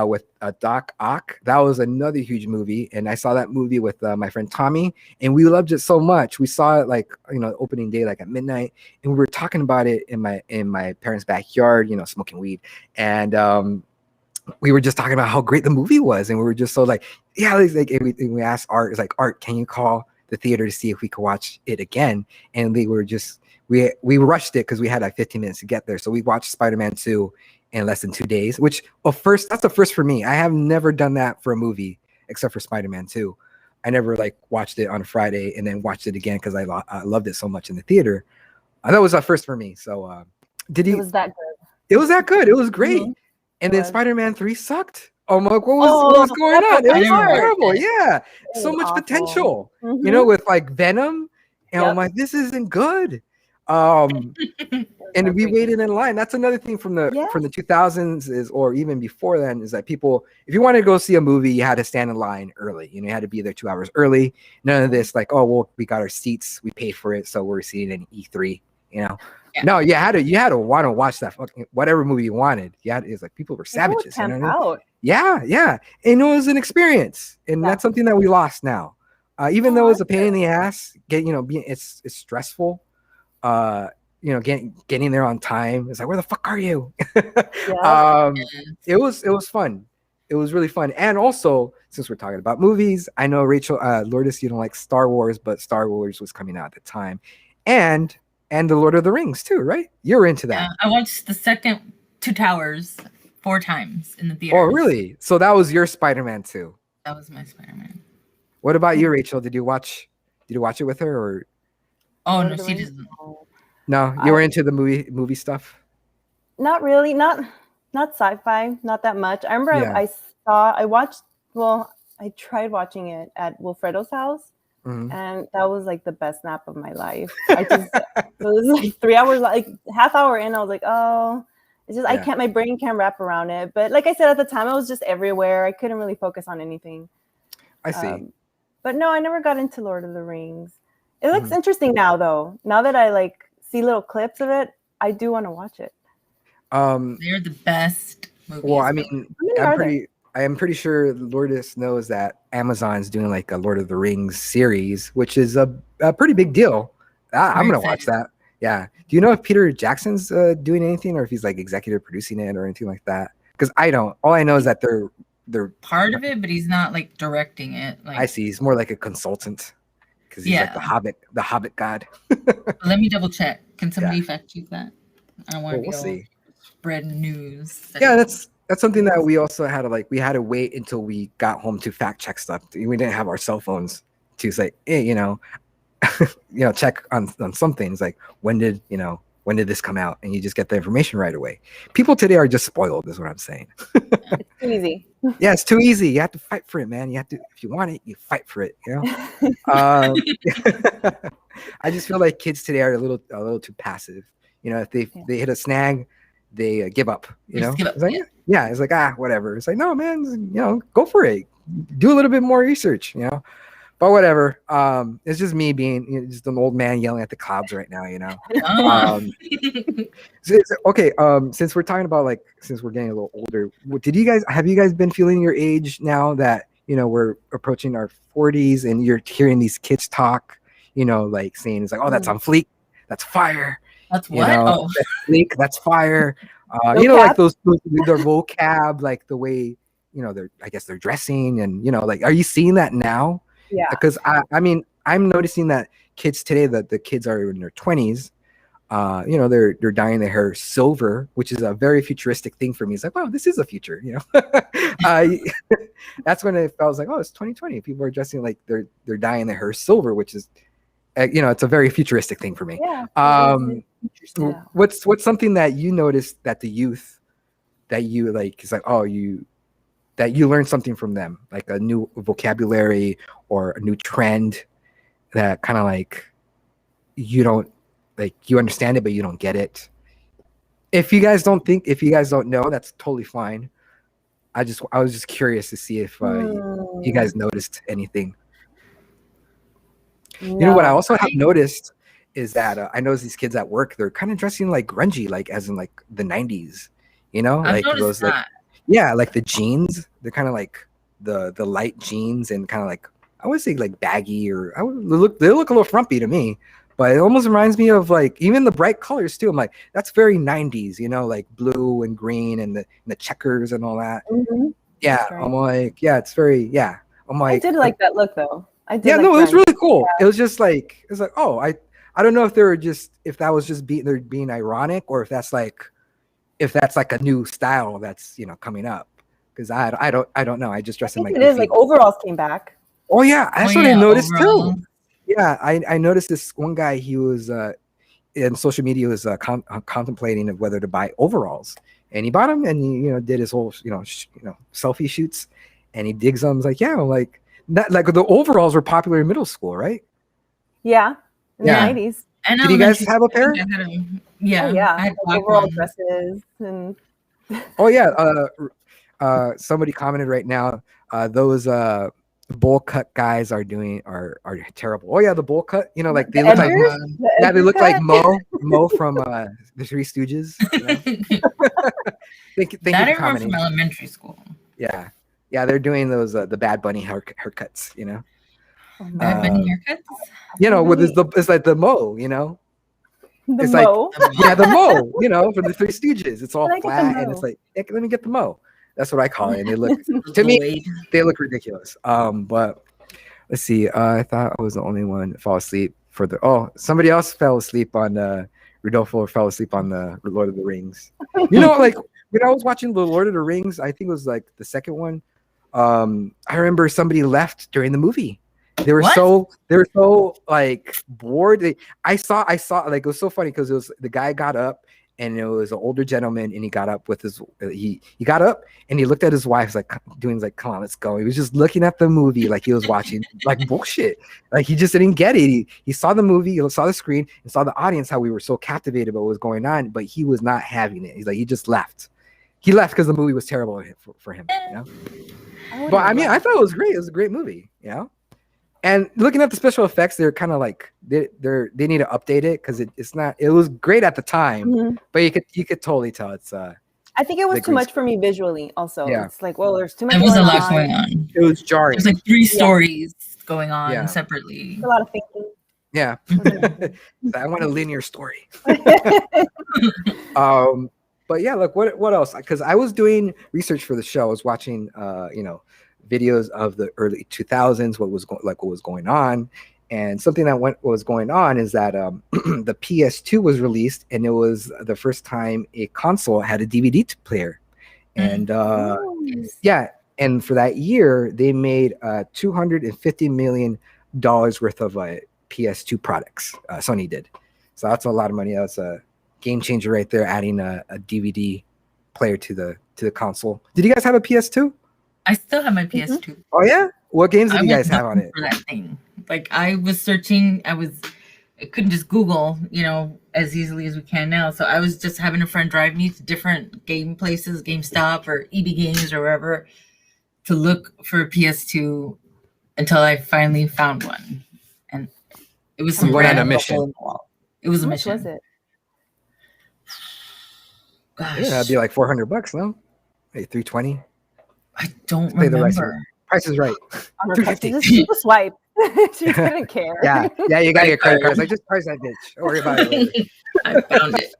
with Doc Ock. That was another huge movie, and I saw that movie with my friend Tommy, and we loved it so much. We saw it like opening day, like at midnight, and we were talking about it in my parents' backyard, smoking weed, and we were just talking about how great the movie was, and we were just so like, yeah, like we asked Art, it's like, Art, can you call the theater to see if we could watch it again? And they were just we rushed it because we had like 15 minutes to get there, so we watched Spider-Man 2 in less than 2 days, which that's the first for me. I have never done that for a movie except for Spider-Man 2. I never like watched it on a Friday and then watched it again because I loved it so much in the theater. That was a first for me. So it was that good. It was that good. It was great. Mm-hmm. And then Spider-Man 3 sucked. Oh my, what was going on? It was terrible. Yeah. So much awful potential. Mm-hmm. With like Venom. And I'm like, this isn't good. And we waited in line. That's another thing from the 2000s or even before then, is that people, if you wanted to go see a movie, you had to stand in line early. You had to be there 2 hours early. None of this like, oh well, we got our seats, we paid for it, so we're seeing it in E3. Yeah. No, you had to want to watch that fucking whatever movie you wanted. It's like people were savages. Yeah. And it was an experience, and that's something that we lost now. Even though it's a pain in the ass, it's stressful. Getting there on time. It's like, where the fuck are you? It was fun. It was really fun. And also, since we're talking about movies, I know Rachel, Lourdes, you don't like Star Wars, but Star Wars was coming out at the time, and the Lord of the Rings too, right? You're into that. Yeah, I watched the second Two Towers 4 times in the theater. Oh, really? So that was your Spider-Man too. That was my Spider-Man. What about you, Rachel? Did you watch it with her, or? Oh no, she doesn't. No, you were into the movie stuff? Not really. Not sci-fi. Not that much. I remember I tried watching it at Wilfredo's house, and that was like the best nap of my life. It was like 3 hours, like half hour in, I was like, oh, It's just my brain can't wrap around it. But like I said at the time, I was just everywhere. I couldn't really focus on anything. I see. But no, I never got into Lord of the Rings. It looks interesting now, though. Now that I like see little clips of it, I do want to watch it. They're the best movies. Well, I mean, I'm pretty sure Lourdes knows that Amazon's doing like a Lord of the Rings series, which is a pretty big deal. I'm gonna watch that. Yeah. Do you know if Peter Jackson's doing anything, or if he's like executive producing it or anything like that? Because I don't. All I know is that they're part of it, but he's not like directing it. Like, I see. He's more like a consultant because he's like the Hobbit god. Let me double check. Can somebody fact check that? I don't want to see. Spread news. Yeah, that's something that we also had to we had to wait until we got home to fact check stuff. We didn't have our cell phones to say, hey, check on some things like when did this come out, and you just get the information right away. People today are just spoiled, is what I'm saying. It's too easy. Yeah, it's too easy. You have to fight for it, man. You have to, if you want it, you fight for it. I just feel like kids today are a little too passive. If they hit a snag, they give up. It's like it's like whatever. It's like, no, man, go for it. Do a little bit more research. But whatever. It's just me being just an old man yelling at the clouds right now. Okay. Since we're talking about since we're getting a little older, have you guys been feeling your age now that we're approaching our 40s, and you're hearing these kids talk, saying it's like, oh, that's on fleek, that's fire. That's what? That's fleek, that's fire. Like those their vocab, like the way they're dressing, and are you seeing that now? Yeah, because I mean, I'm noticing that kids today, that the kids are in their 20s, they're dyeing their hair silver, which is a very futuristic thing for me. It's like, wow, this is a future, That's when I was like, oh, it's 2020. People are dressing like they're dyeing their hair silver, which is, it's a very futuristic thing for me. Yeah. What's something that you noticed that the youth that you like, it's like, that you learned something from them, like a new vocabulary or a new trend that kind of like you don't you understand it, but you don't get it. If you guys don't know, that's totally fine. I was just curious to see if you guys noticed anything. No. What I also have noticed is that I noticed these kids at work, they're kind of dressing like grungy, like as in like the 90s, I've noticed that. Like the jeans, they're kind of like the light jeans, and kind of like, I would say like baggy, or they look a little frumpy to me, but it almost reminds me of like even the bright colors too. I'm like, that's very 90s, like blue and green and the checkers and all that. Mm-hmm. Yeah, right. I'm like, yeah, it's very, yeah. I'm like, I did like that look though. I did. Yeah, like no, it was really cool. Yeah. It was just like, it's like, oh, I don't know if that was just they're being ironic, or if that's like a new style that's coming up, because I don't know. I just dress in my. It is like overalls came back. Oh yeah, that's what I noticed overalls. too. Yeah, I noticed this one guy. He was in social media, was contemplating of whether to buy overalls, and he bought them, and he did his whole selfie shoots, and he digs them. Like, yeah, like that, like the overalls were popular in middle school, right? Yeah, in the 90s. Did you guys have a pair? Yeah. Oh, yeah. I had overall dresses and. Oh yeah. Somebody commented right now. Those bowl cut guys are terrible. Oh yeah, the bowl cut. Like they look like they look like Mo from the Three Stooges. Thank you that for I remember from elementary school. Yeah, they're doing those the Bad Bunny haircuts. Bad Bunny haircuts. It's like the Mo. The it's Mo. Like the Mo. For the Three Stooges. It's all flat, and it's like, let me get the Mo. That's what I call it. And they look to me, they look ridiculous. But let's see. I thought I was the only one that fell asleep somebody else fell asleep on Rodolfo fell asleep on the Lord of the Rings. Like when I was watching the Lord of the Rings, I think it was like the second one. I remember somebody left during the movie. They were so like bored. I saw like, it was so funny because it was the guy got up and it was an older gentleman, and he got up with his he got up and he looked at his wife like doing like, come on, let's go. He was just looking at the movie like he was watching like bullshit. Like he just didn't get it. He saw the movie, he saw the screen, and saw the audience, how we were so captivated by what was going on, but he was not having it. He's like, he just left. He left because the movie was terrible for him, you know. But I mean, I thought it was great. It was a great movie, you know. And looking at the special effects, they're kind of like they need to update it because it's not. It was great at the time, but you could totally tell it's. I think it was too much for me visually. Also, it's like, well, there's too much. There was a lot going on. It was jarring. There's like 3 stories going on separately. A lot of thinking. Yeah, I want a linear story. But yeah, look, what else? Because I was doing research for the show. I was watching, videos of the early 2000s, what was going on, and something that was going on is that the PS2 was released, and it was the first time a console had a DVD player, and and for that year they made $250 million worth of PS2 products. Sony did, so that's a lot of money. That's a game changer right there, adding a DVD player to the console. Did you guys have a PS2? I still have my PS2. Oh yeah? What games did you guys have on it? For that thing. Like I was searching, I couldn't just Google, as easily as we can now. So I was just having a friend drive me to different game places, GameStop or EB Games or wherever, to look for a PS2 until I finally found one. And it was some random mission. It was a How mission. much was it? Gosh. Yeah, that'd be like $400, no? Hey, $320. I don't remember. Price is right. Just a swipe. She didn't care. Yeah, you gotta get credit cards. Like, just price that bitch. Don't worry about it later. I found it.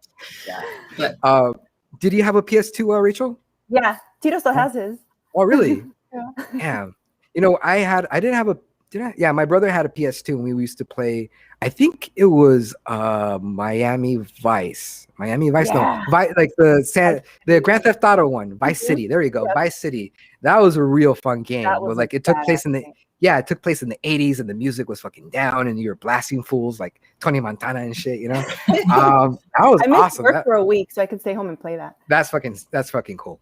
Yeah. But, did you have a PS2, Rachel? Yeah, Tito still has his. Oh, really? Yeah. Yeah, my brother had a PS2, and we used to play. I think it was Miami Vice. No, like the Grand Theft Auto one, Vice City. There you go, Vice City. That was a real fun game. But like it took place in the 80s, and the music was fucking down, and you were blasting fools like Tony Montana and shit. That was I missed awesome. work for a week, so I could stay home and play that. That's fucking cool.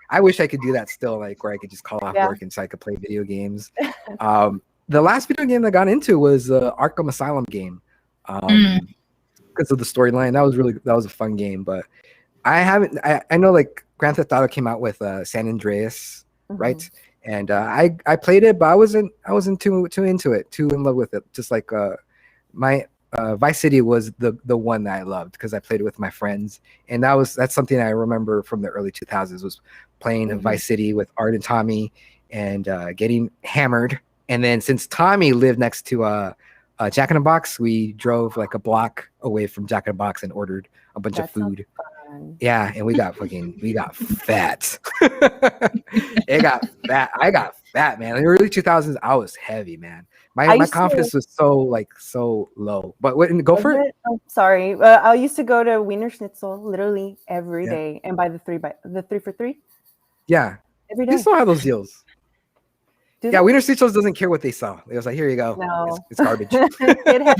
I wish I could do that still, like where I could just call off work and so I could play video games. The last video game I got into was the Arkham Asylum game, because of the storyline. That was a fun game. But I know like Grand Theft Auto came out with San Andreas, right? And I played it, but I wasn't too into it, too in love with it. Just like my Vice City was the one that I loved because I played it with my friends, and that's something I remember from the early 2000s was playing Vice City with Art and Tommy and getting hammered. And then since Tommy lived next to Jack in the Box, we drove like a block away from Jack in the Box and ordered a bunch of food. Yeah, and we got fat. It got fat. I got fat, man. In the early 2000s, I was heavy, man. My confidence was so low. But go for it. Oh, sorry. I used to go to Wiener Schnitzel literally every day and buy the 3 for 3. Yeah. Every day. They still have those deals. Yeah, Wiener Schnitzel doesn't care what they sell. It was like, here you go. No. It's garbage. It has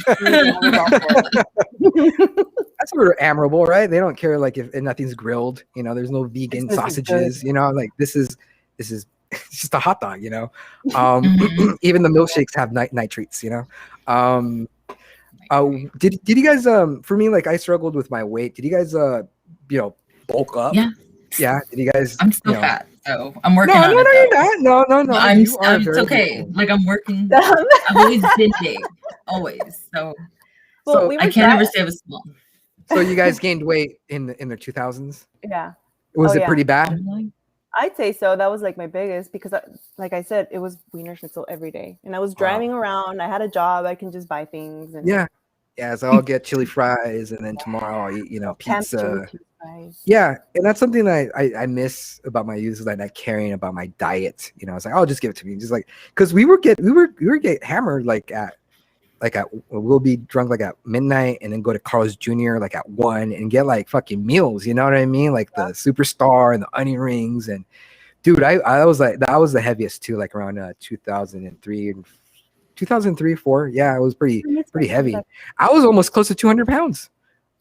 That's sort of admirable, right? They don't care like if nothing's grilled. There's no vegan sausages. Like this is it's just a hot dog. Even the milkshakes have nitrates. Did you guys for me, like I struggled with my weight. Did you guys bulk up? Yeah. Did you guys? I'm still fat, so I'm working on it. No, you're not. No. It's okay. Beautiful. Like I'm working. I've always been big, always. So I can't ever say I was small. So you guys gained weight in the 2000s? Yeah. Was it pretty bad? I'd say so. That was like my biggest because, like I said, it was Wiener Schnitzel every day, and I was driving around. I had a job. I can just buy things. And so I'll get chili fries, and then tomorrow I'll eat pizza. Yeah, and that's something I miss about my youth, is like not caring about my diet. It's like, oh, just give it to me, just like because we were get hammered we'll be drunk like at midnight and then go to Carl's Jr. like at 1 and get like fucking meals, you know what I mean? Like the Superstar and the onion rings. And dude, I was like, that was the heaviest too, like around 2003 and 2003, 4. Yeah, it was pretty heavy. That. I was almost close to 200 pounds.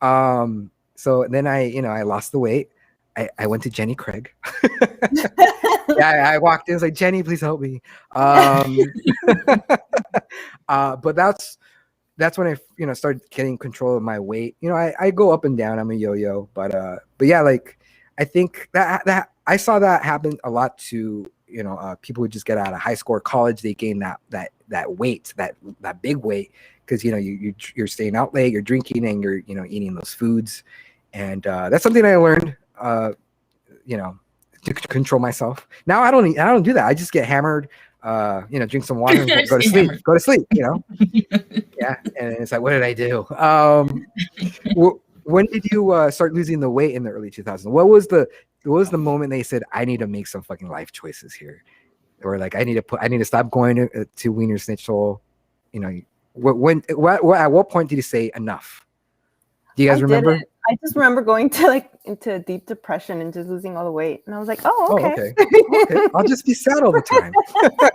So then I lost the weight. I went to Jenny Craig. Yeah, I walked in. I was like, Jenny, please help me. But that's when I started getting control of my weight. I go up and down. I'm a yo-yo, but yeah, like I think that I saw that happen a lot to people who just get out of high school or college. They gain that weight, that big weight, because you're staying out late, you're drinking, and you're eating those foods, and that's something I learned. To control myself. Now I don't do that. I just get hammered, drink some water and go to sleep. Hammered. Go to sleep, Yeah. And it's like, what did I do? When did you start losing the weight in the early 2000s? What was the moment they said, I need to make some fucking life choices here? Or like, I need to stop going to Wiener Schnitzel. At what point did you say enough? Do you guys remember? I just remember going into deep depression and just losing all the weight. And I was like, okay. Okay. I'll just be sad all the time.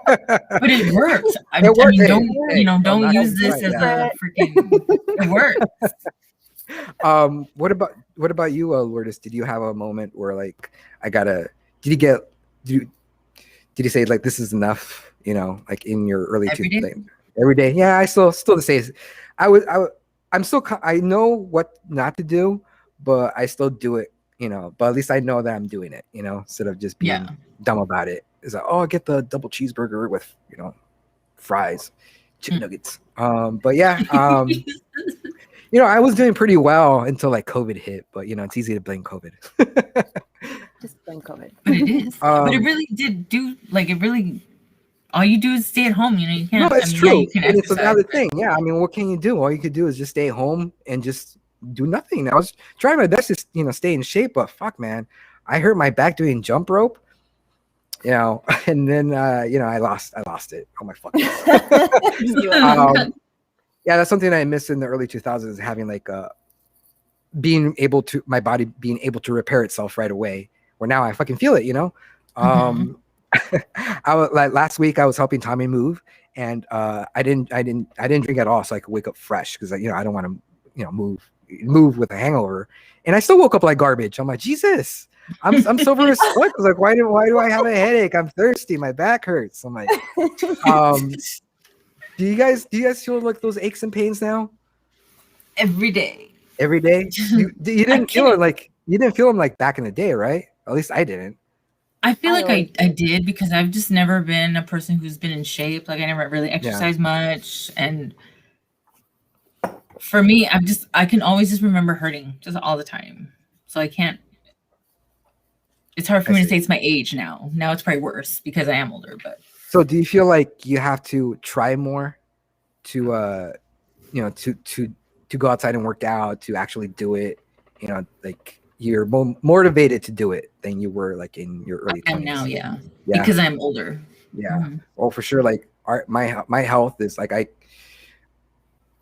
But it works. I mean, don't use this as a freaking, it works. What about you, Lourdes? Did you have a moment where like, did you say like, this is enough, like in your early every day? Yeah, I still the same. I know what not to do, but I still do it, but at least I know that I'm doing it, instead of just being dumb about it. It's like, I get the double cheeseburger with, fries, chicken nuggets. But yeah, I was doing pretty well until like COVID hit, but it's easy to blame COVID. Just blame COVID. But it is. But it really did do, like, it really, all you do is stay at home. You can't. No, it's true. And it's another thing. Yeah, I mean, what can you do? All you could do is just stay home and just do nothing. I was trying my best to stay in shape, but fuck, man, I hurt my back doing jump rope. And then I lost it. Oh my fucking God. Yeah, that's something I missed in the early 2000s, having like my body being able to repair itself right away. Where now I fucking feel it. Last week I was helping Tommy move, and I didn't drink at all, so I could wake up fresh, because I don't want to move with a hangover, and I still woke up like garbage. I'm like, Jesus, I'm sober as fuck. I was like, why do I have a headache? I'm thirsty, my back hurts. I'm like, do you guys feel like those aches and pains now? Every day. You didn't feel them like back in the day, right? At least I didn't. I feel like I did, because I've just never been a person who's been in shape. Like, I never really exercised much. And for me, I can always just remember hurting just all the time. So it's hard for me to say it's my age now. Now it's probably worse because I am older, but. So do you feel like you have to try more to go outside and work out, to actually do it? Like, you're more motivated to do it than you were like in your early 20s. And now, yeah, because I'm older. Yeah. Mm-hmm. Well, for sure. Like my health is like,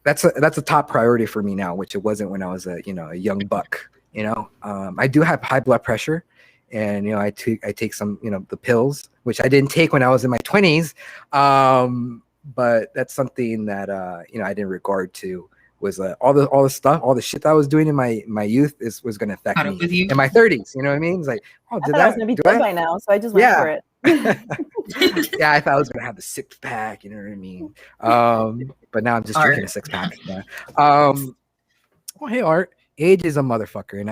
that's a top priority for me now, which it wasn't when I was a young buck. I do have high blood pressure, and I take some the pills, which I didn't take when I was in my 20s. But that's something that I didn't regard to. Was all the stuff, all the shit that I was doing in my youth was going to affect me in my 30s. You know what I mean? It's like, I was going to be dead by now, so I just went for it. Yeah, I thought I was going to have the six pack. You know what I mean? But now I'm just drinking a six pack. Yeah. Hey, Art. Age is a motherfucker, and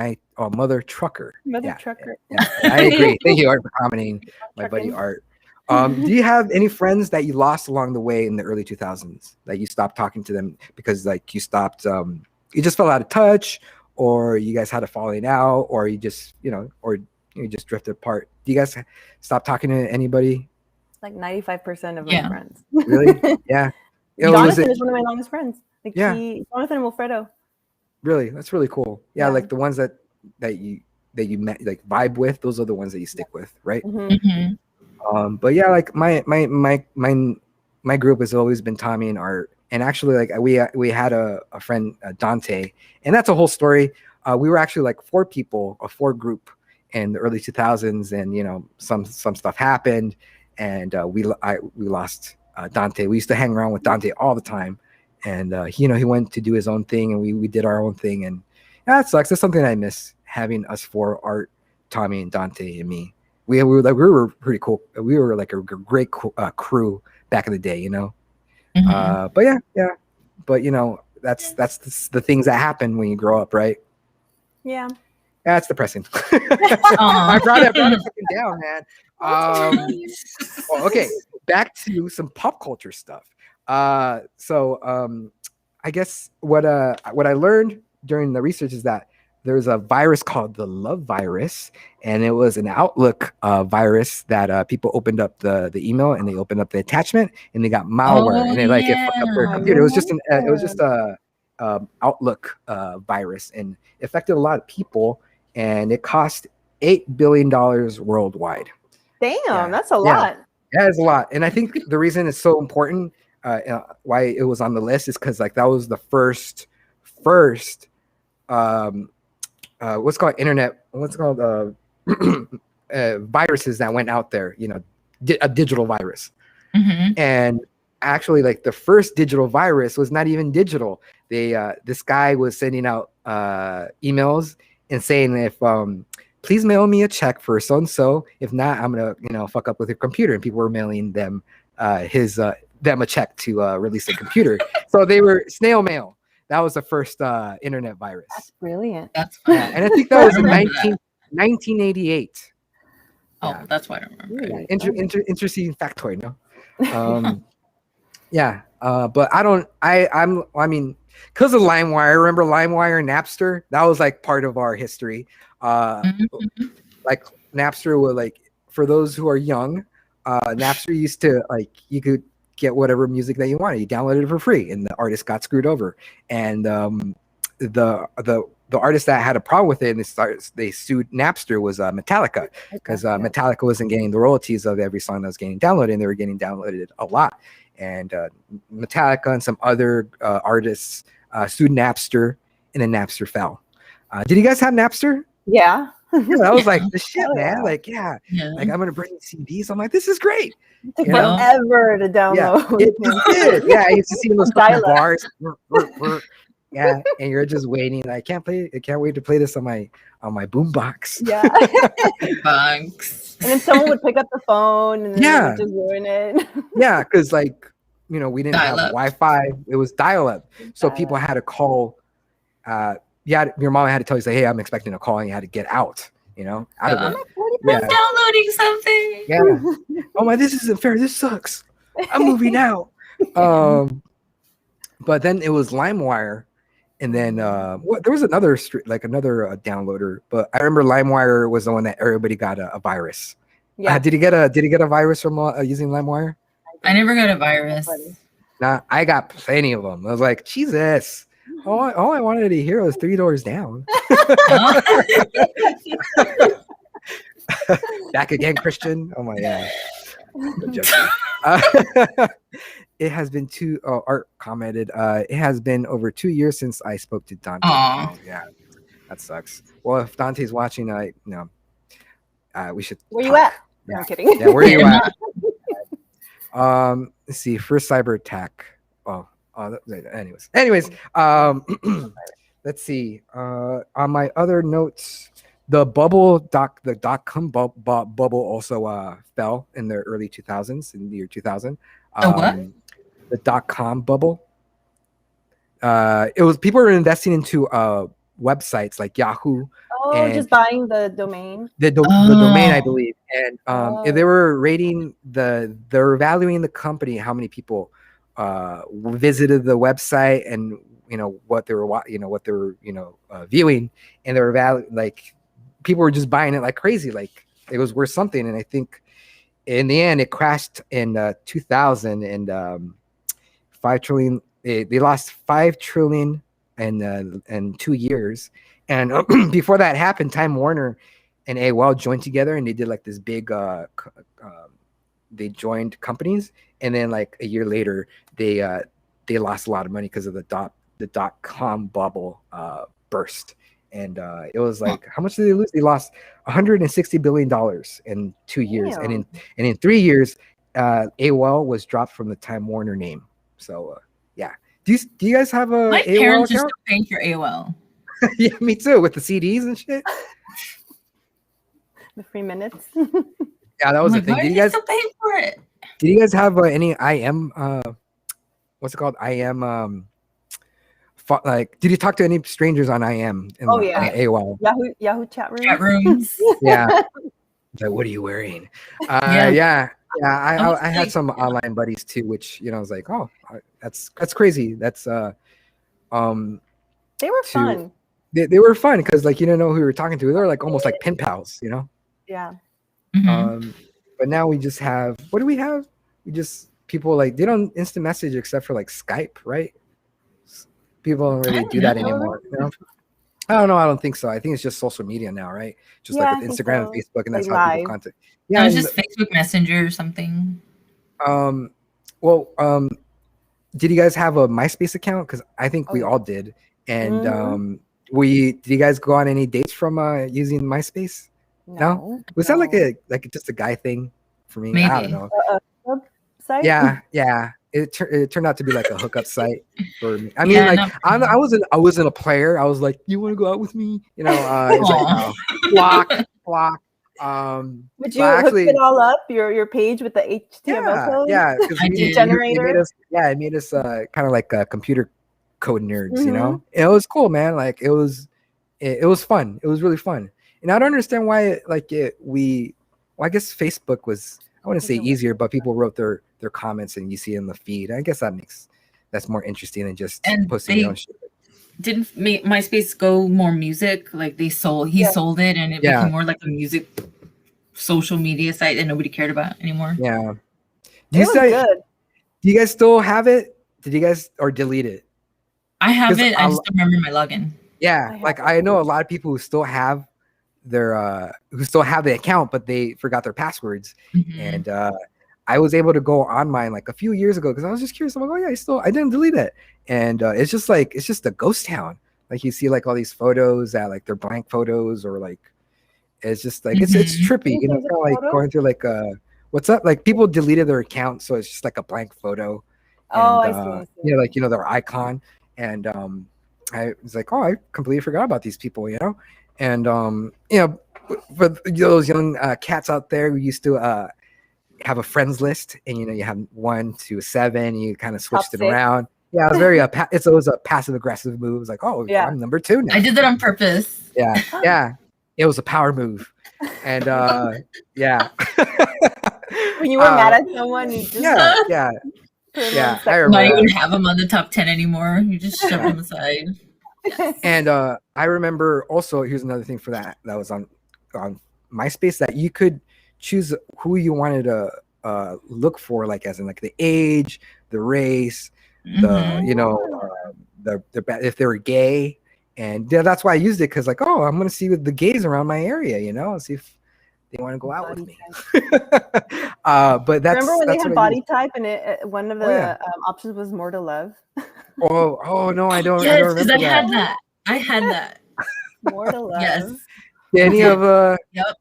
mother trucker. Trucker. Yeah, I agree. Thank you, Art, for commenting. My buddy Art. Do you have any friends that you lost along the way in the early 2000s that you stopped talking to them because like you stopped, you just fell out of touch, or you guys had a falling out, or you just, or you just drifted apart? Do you guys stop talking to anybody? Like 95% of my friends. Really? Yeah. Jonathan is one of my longest friends. Like Jonathan and Wilfredo. Really? That's really cool. Yeah. Like the ones that you met, like vibe with, those are the ones that you stick with, right? Mm-hmm. Mm-hmm. But yeah, like my group has always been Tommy and Art, and actually like we had a friend, Dante, and that's a whole story. We were actually like four group in the early 2000s, and some stuff happened, and we lost Dante. We used to hang around with Dante all the time, and he went to do his own thing, and we did our own thing, and that sucks. That's something I miss, having us four: Art, Tommy, and Dante, and me. We were pretty cool. We were like a great crew back in the day, Mhm. But yeah. But that's the things that happen when you grow up, right? Yeah. That's depressing. Aw. I brought it fucking down, man. Well, okay, back to some pop culture stuff. So I guess what I learned during the research is that there's a virus called the love virus, and it was an Outlook virus that people opened up the email, and they opened up the attachment, and they got malware, Oh, and it fucked up their yeah. computer. It was just a Outlook virus, and it affected a lot of people, and it cost $8 billion worldwide. Damn, that's a lot. Yeah, it's a lot. And I think the reason it's so important, why it was on the list, is because like that was the first what's called viruses that went out there, a digital virus. Mhm. And actually, like, the first digital virus was not even digital. This guy was sending out emails and saying, if please mail me a check for so and so, if not, I'm gonna fuck up with your computer. And people were mailing them them a check to release a computer. So they were snail mail. That was the first internet virus. That's brilliant. That's fun. Yeah, and I think that was in remember that. 1988. Oh, Yeah. that's why I don't remember. Yeah. Interesting factoid, no? Yeah, but I mean, because of LimeWire. Remember LimeWire and Napster? That was like part of our history. Mhm. Like Napster was like, for those who are young, Napster used to, like, you could get whatever music that you wanted. You downloaded it for free, and the artist got screwed over. And the artist that had a problem with it and they sued Napster was Metallica, because Metallica wasn't getting the royalties of every song that was getting downloaded, and they were getting downloaded a lot. And Metallica and some other artists sued Napster, and then Napster fell. Did you guys have Napster? Yeah. Yeah, that was like the shit, Hell man. yeah. Like, yeah, Yeah. like, I'm gonna bring CDs. I'm like, this is great. It took You know? forever to Yeah, download. it did. Yeah, I used to see those fucking Dial-up. bars. Yeah, and you're just waiting. I can't wait to play this on my boombox. Yeah. Bugs. And then someone would pick up the phone and then Yeah. they would just ruin it. Yeah, because, like, we didn't have Dial-up. Wi-Fi. It was dial-up. So people had to call. Your mom had to tell you, say, hey, I'm expecting a call, and you had to get out. Out of it. I'm downloading something. Yeah. Oh my, this isn't fair. This sucks. I'm moving out. But then it was LimeWire, and then there was another downloader. But I remember LimeWire was the one that everybody got a virus. Yeah. Did he get a virus from using LimeWire? I never got a virus. Nah, I got plenty of them. I was like, Jesus. All I wanted to hear was 3 Doors Down. Back again, Christian. Oh my God. It has been Art commented, it has been over 2 years since I spoke to Dante. Aw. Oh, yeah, that sucks. Well, if Dante's watching, we should Where you talk. at? No, I'm kidding. Yeah, where are you at? Let's see. First cyber attack. Anyways, let's see. On my other notes, the dot-com bubble also fell in the early 2000s, in the year 2000. What? The dot-com bubble. It was, people were investing into websites like Yahoo. Oh, just buying the domain. The domain, I believe, and they were rating they were valuing the company, how many people visited the website, and what they were viewing, and they were like, people were just buying it like crazy, like it was worth something. And I think in the end it crashed in 2000, and 5 trillion. They lost 5 trillion in 2 years. And before that happened, Time Warner and AOL joined together, and they did like this big they joined companies, and then like a year later they lost a lot of money because of the dot-com bubble burst. And it was like, how much did they lose? They lost $160 billion in 2 years. Damn. And in 3 years AOL was dropped from the Time Warner name. So yeah. Do you guys have a My AOL parents are account? still paying for AOL. Yeah, me too. With the CDs and shit. The free minutes. Yeah, that was the thing. Why are they still paying for it? Did you guys have any IM? What's it called? IM. Like, did you talk to any strangers on IM? Oh yeah, AOL. Yahoo chat rooms. Chat rooms. Yeah. Like, what are you wearing? Yeah. I had some online buddies too, which I was like, oh, that's crazy. That's they were fun. They were fun because like you didn't know who you were talking to. They were like almost like pen pals, Yeah. Mm-hmm. But now we just have, what do we have? We just, people like, they don't instant message except for like Skype, right? People don't really do that anymore. I don't know. I don't think so. I think it's just social media now, right? Just like with Instagram and Facebook, and that's how people contact. Yeah, it's just Facebook Messenger or something. Well, did you guys have a MySpace account? Because I think we all did. And did you guys go on any dates from using MySpace? No? Was that like just a guy thing for me? Maybe. I don't know. Site? Yeah. It turned out to be like a hookup site for me. I mean, I wasn't a player. I was like, you want to go out with me? It's like, block. Would you hook it all up, your page with the HTML code? Yeah, because generator. It made us kind of like computer code nerds, And it was cool, man. Like it was fun. It was really fun. And I don't understand why I guess Facebook was, I wouldn't say easier, but people wrote their comments and you see it in the feed. I guess that's more interesting than just posting your own shit. Didn't MySpace go more music? Like he sold it and it became more like a music social media site that nobody cared about anymore. Yeah. Do you guys still have it? Did you guys or delete it? I have it. I just don't remember my login. Yeah. I know a lot of people who still have the account, but they forgot their passwords. And I was able to go on mine like a few years ago because I was just curious. I'm like, oh yeah, I didn't delete it. And it's just a ghost town. Like you see like all these photos that like they're blank photos or like it's just like it's trippy, kind of like going through like what's up? Like people deleted their account, so it's just like a blank photo. And, I see. Like their icon. And I was like, oh, I completely forgot about these people, And for those young cats out there who used to have a friends list, and you have 1 to 7, you kind of switched it around. Yeah, it was very it was a passive aggressive move. It was like, oh, I'm number 2 now. I did that on purpose. Yeah, it was a power move, and yeah. When you were mad at someone, you just yeah. I remember. Not even have them on the top 10 anymore. You just shove them aside. And I remember also, here's another thing for that was on MySpace, that you could choose who you wanted to look for, like as in like the age, the race, the if they were gay. And that's why I used it, because like, oh, I'm gonna see the gays around my area, see if they want to go out with me. But that's, remember when that's they had body type and one of the options was more to love. Oh no, I don't. Yes, I don't remember because I had that. More to love. Yes. Did any of Yep.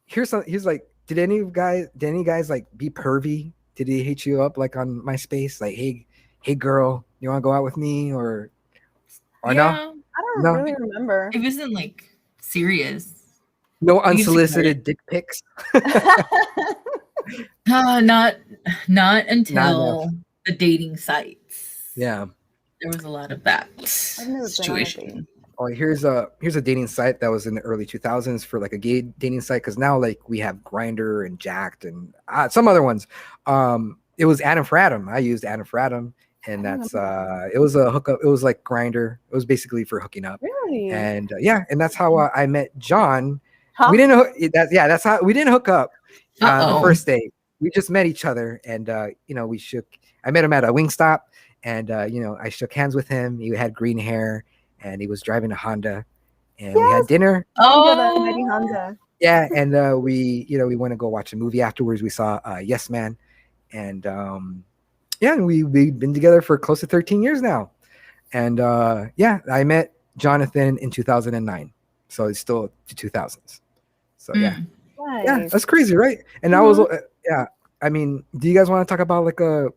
Here's like, did any guys like be pervy? Did he hit you up like on MySpace, like, hey girl, you want to go out with me or no? I don't really remember. It wasn't like serious. No unsolicited dick pics. Not until the dating sites. Yeah, there was a lot of that situation. Oh, here's a dating site that was in the early 2000s for like a gay dating site, because now like we have Grindr and Jacked and some other ones. It was Adam for Adam. I used Adam for Adam, and that's it was a hookup. It was like Grindr. It was basically for hooking up. Really? And and that's how I met John. Huh? We didn't. That's how we didn't hook up the first date. We just met each other, and we shook. I met him at a Wingstop, and I shook hands with him. He had green hair, and he was driving a Honda, and we had dinner. Oh, Honda. Yeah, and we went to go watch a movie afterwards. We saw Yes Man, and and we've been together for close to 13 years now. And I met Jonathan in 2009, so it's still the 2000s. So yeah, that's crazy, right? And I was I mean, do you guys want to talk about like a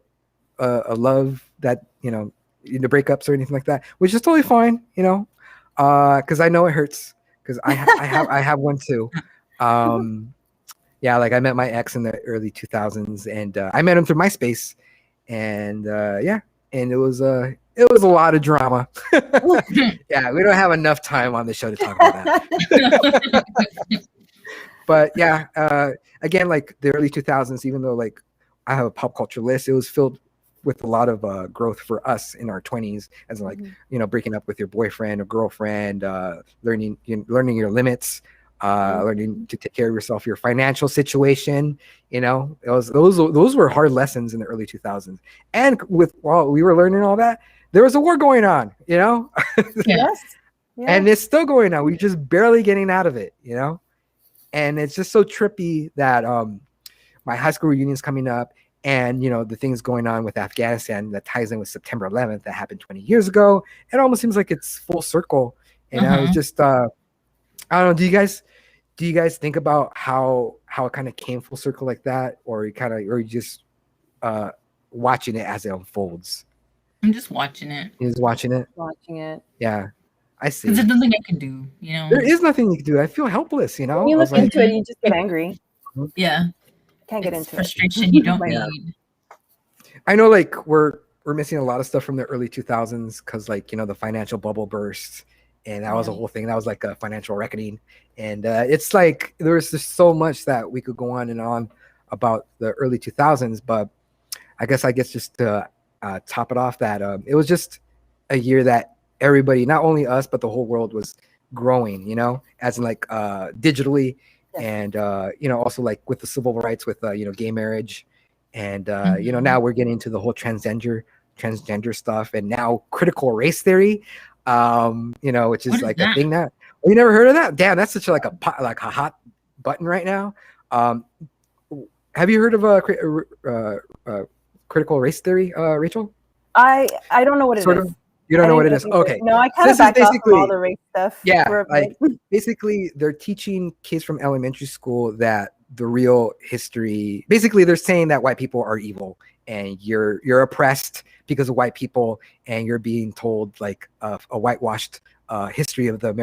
love that the breakups or anything like that, which is totally fine, because I know it hurts because I have one too. Yeah, like I met my ex in the early 2000s, and I met him through MySpace, and yeah, and it was a lot of drama. Yeah, we don't have enough time on the show to talk about that. But yeah, again, like the early 2000s, even though like I have a pop culture list, it was filled with a lot of growth for us in our 20s, as like breaking up with your boyfriend or girlfriend, learning your limits, learning to take care of yourself, your financial situation. Those were hard lessons in the early 2000s. And while we were learning all that, there was a war going on. Yes. And it's still going on. We're just barely getting out of it. And it's just so trippy that my high school reunion is coming up, and the things going on with Afghanistan that ties in with September 11th that happened 20 years ago. It almost seems like it's full circle. And I was just I don't know. Do you guys think about how it kind of came full circle like that, or you just watching it as it unfolds? I'm just watching it. You're just watching it. Watching it. Yeah, I see. Because there's nothing I can do. There is nothing you can do. I feel helpless. When you look into it, you just get angry. Yeah. Can't get into frustration it. you don't need. I know, like we're missing a lot of stuff from the early 2000s because, like, the financial bubble burst, and that was a whole thing. That was like a financial reckoning, and it's like there's just so much that we could go on and on about the early 2000s. But I guess just to top it off, that it was just a year that everybody, not only us but the whole world, was growing. As in like digitally. And also like with the civil rights, with gay marriage, and now we're getting into the whole transgender stuff, and now critical race theory, which is like a thing that you never heard of that. Damn, that's such like a hot button right now. Have you heard of critical race theory, Rachel? I don't know what it is. You don't know what it is? Okay. No, I kind of backed off from all the race stuff. Yeah, like basically they're teaching kids from elementary school that the real history, basically they're saying that white people are evil and you're oppressed because of white people, and you're being told like a whitewashed history of our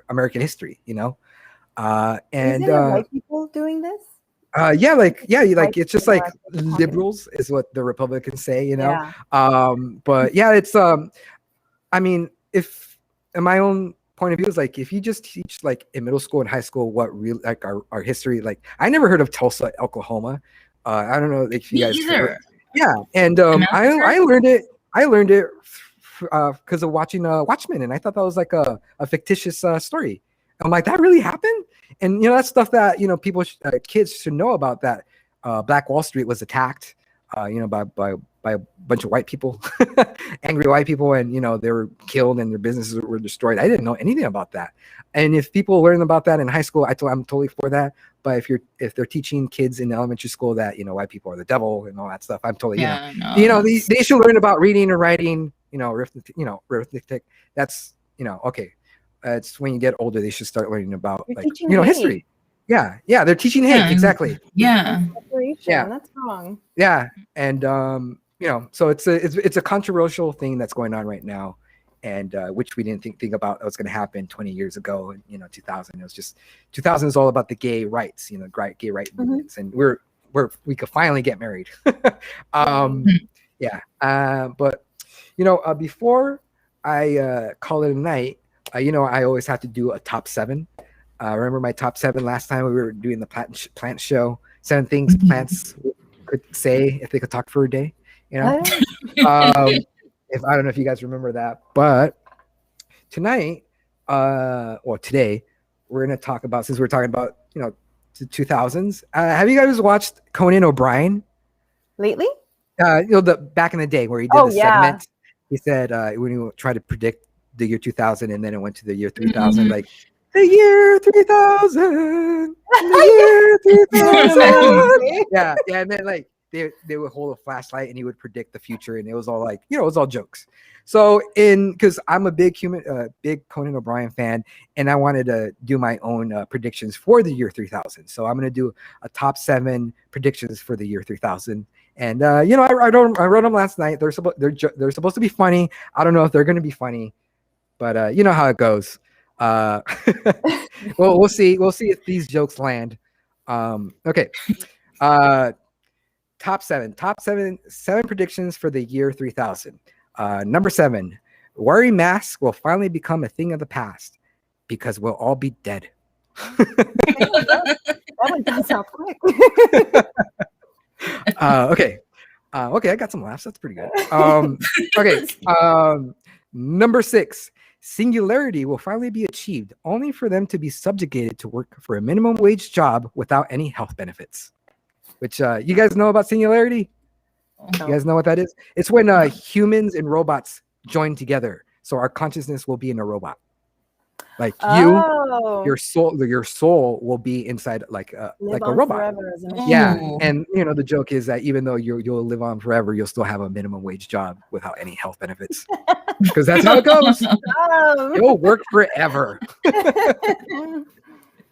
American history, and Isn't it white people doing this? It's just like liberals is what the Republicans say, but yeah, it's I mean, if in my own point of view is like, if you just teach like in middle school and high school what real like our history, like I never heard of Tulsa, Oklahoma. I don't know if you guys heard. Yeah, and I learned it because of watching Watchmen, and I thought that was like a fictitious story. I'm like, that really happened? And that's stuff that people kids should know about, that Black Wall Street was attacked by a bunch of white people, angry white people, and they were killed and their businesses were destroyed. I didn't know anything about that. And if people learn about that in high school, I'm totally for that. But if they're teaching kids in elementary school that white people are the devil and all that stuff, I'm totally they should learn about reading and writing, arithmetic. That's okay. It's when you get older they should start learning about history. Yeah, they're teaching hate, exactly. Yeah, that's wrong. Yeah, and so it's a controversial thing that's going on right now, and which we didn't think about that was going to happen 20 years ago. And 2000, it was just 2000 is all about the gay rights, gay right movements, and we could finally get married. But before I call it a night, I always have to do a top 7. Remember my top 7 last time we were doing the plant show? 7 things plants could say if they could talk for a day. If I don't know if you guys remember that, but tonight, or today, we're gonna talk about, since we're talking about the 2000s. Have you guys watched Conan O'Brien lately? The back in the day where he did segment. He said when he tried to predict the year 2000, and then it went to the year 3000, like the year 3000, the year 3000. Yeah, and then like they would hold a flashlight and he would predict the future, and it was all like, it was all jokes. So because I'm a big Conan O'Brien fan, and I wanted to do my own predictions for the year 3000. So I'm gonna do a top 7 predictions for the year 3000. And I wrote them last night. They're supposed to be funny. I don't know if they're gonna be funny, but you know how it goes. Well, we'll see. We'll see if these jokes land. Okay. Top seven predictions for the year 3000. Number 7, wearing masks will finally become a thing of the past because we'll all be dead. That one does sound quick. Okay. Okay, I got some laughs. That's pretty good. Okay. Number 6, singularity will finally be achieved, only for them to be subjugated to work for a minimum wage job without any health benefits. Which you guys know about singularity? No. You guys know what that is? It's when humans and robots join together, so our consciousness will be in a robot. Like your soul will be inside like a robot. Yeah, and the joke is that even though you'll live on forever, you'll still have a minimum wage job without any health benefits, because that's how it goes. You'll work forever.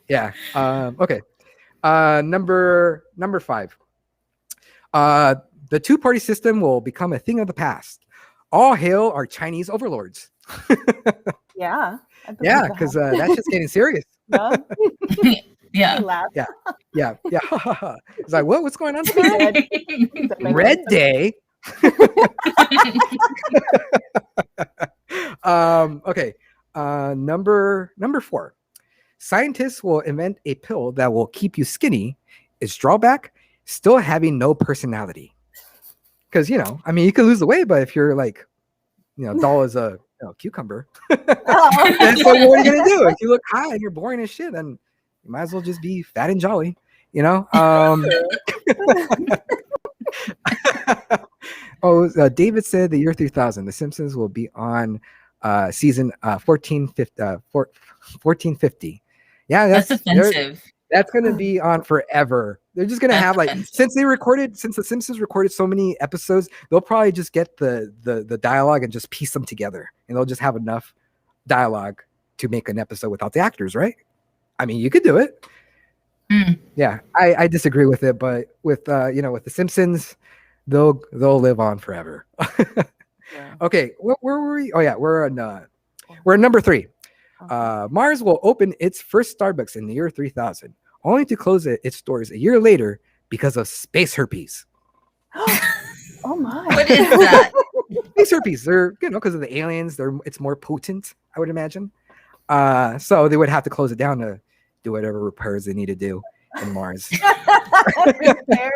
Yeah. Okay. Number 5. The two-party system will become a thing of the past. All hail our Chinese overlords. Yeah. Yeah, because that's just getting serious. Yeah. Yeah. Yeah. It's like, what's going on today? Red Day. Okay. Number 4. Scientists will invent a pill that will keep you skinny. Its drawback, still having no personality. Because, you can lose the weight, but if you're like, dull as a cucumber, then so what are you going to do? If you look high and you're boring as shit, then you might as well just be fat and jolly, David said the year 3000, The Simpsons will be on season 1450. Yeah, that's offensive. That's going to be on forever. They're just going to have since The Simpsons recorded so many episodes, they'll probably just get the dialogue and just piece them together, and they'll just have enough dialogue to make an episode without the actors, right? I mean, you could do it. Yeah, I disagree with it, but with with The Simpsons, they'll live on forever. Yeah. Okay, where were we? Oh yeah, we're in number 3. Mars will open its first Starbucks in the year 3000, only to close its doors a year later because of space herpes. Oh my! What is that? Space herpes. They're because of the aliens. It's more potent, I would imagine. So they would have to close it down to do whatever repairs they need to do in Mars.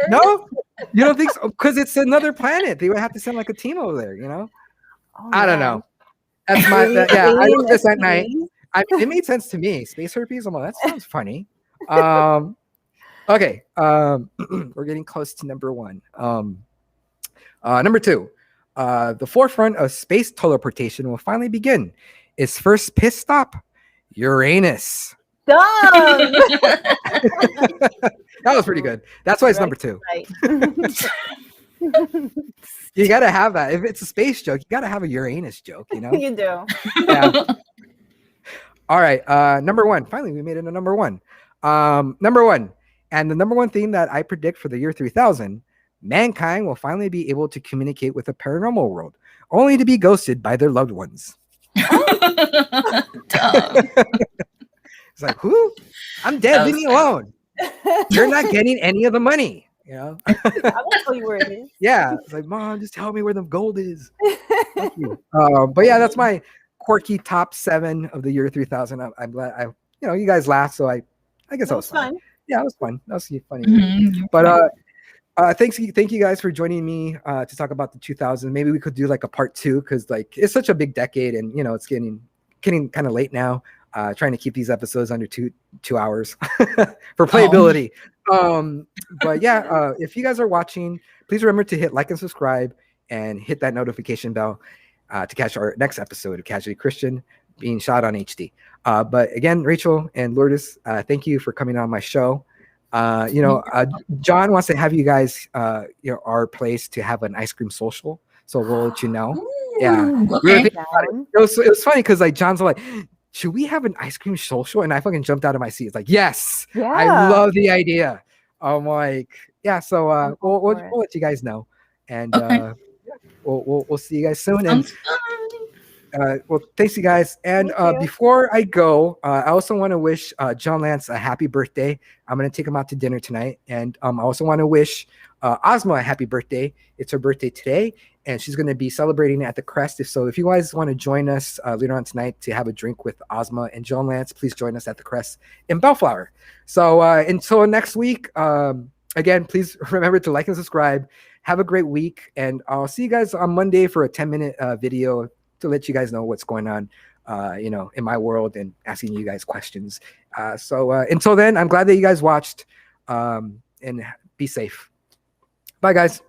No, you don't think so? Because it's another planet. They would have to send like a team over there. Oh, I don't know. That's my I wrote this at night. It made sense to me. Space herpes. I'm like, that sounds funny. Okay. We're getting close to number 1. Number 2. The forefront of space teleportation will finally begin. Its first pit stop, Uranus. Dumb. That was pretty good. That's why it's number 2. Right. You gotta have that. If it's a space joke, you gotta have a Uranus joke. You do. Yeah. All right. Number 1. Finally, we made it to number 1. Number 1, and the number 1 thing that I predict for the year 3000, mankind will finally be able to communicate with the paranormal world, only to be ghosted by their loved ones. It's like, who? I'm dead. Leave me alone. You're not getting any of the money. I won't tell you where it is. Yeah. It's like, Mom, just tell me where the gold is. Thank you. But yeah, that's my quirky top 7 of the year 3000. I'm glad you guys laughed, so I guess that was fun. Yeah, it was fun. That was funny. Mm-hmm. But thank you guys for joining me to talk about the 2000. Maybe we could do like a part 2, because it's such a big decade, and it's getting kind of late now. Trying to keep these episodes under 2 hours for playability. But yeah, if you guys are watching, please remember to hit like and subscribe and hit that notification bell to catch our next episode of Casually Christian being shot on HD. But again, Rachel and Lourdes, thank you for coming on my show. John wants to have you guys, our place to have an ice cream social. So we'll let you know. Ooh, Yeah, we were okay. thinking about it. It was funny because like John's like, should we have an ice cream social? And I fucking jumped out of my seat. It's like, yes, Yeah. I love the idea. I'm like, yeah. So we'll let you guys know, and we'll see you guys soon. And well, thanks you guys. And before I go, I also want to wish John Lance a happy birthday. I'm gonna take him out to dinner tonight, and I also want to wish Ozma a happy birthday. It's her birthday today, and she's gonna be celebrating it at the Crest. So if you guys want to join us later on tonight to have a drink with Ozma and John Lance, please join us at the Crest in Bellflower. So until next week, again, please remember to like and subscribe. Have a great week, and I'll see you guys on Monday for a 10-minute video to let you guys know what's going on, in my world and asking you guys questions. So until then, I'm glad that you guys watched, and be safe. Bye, guys.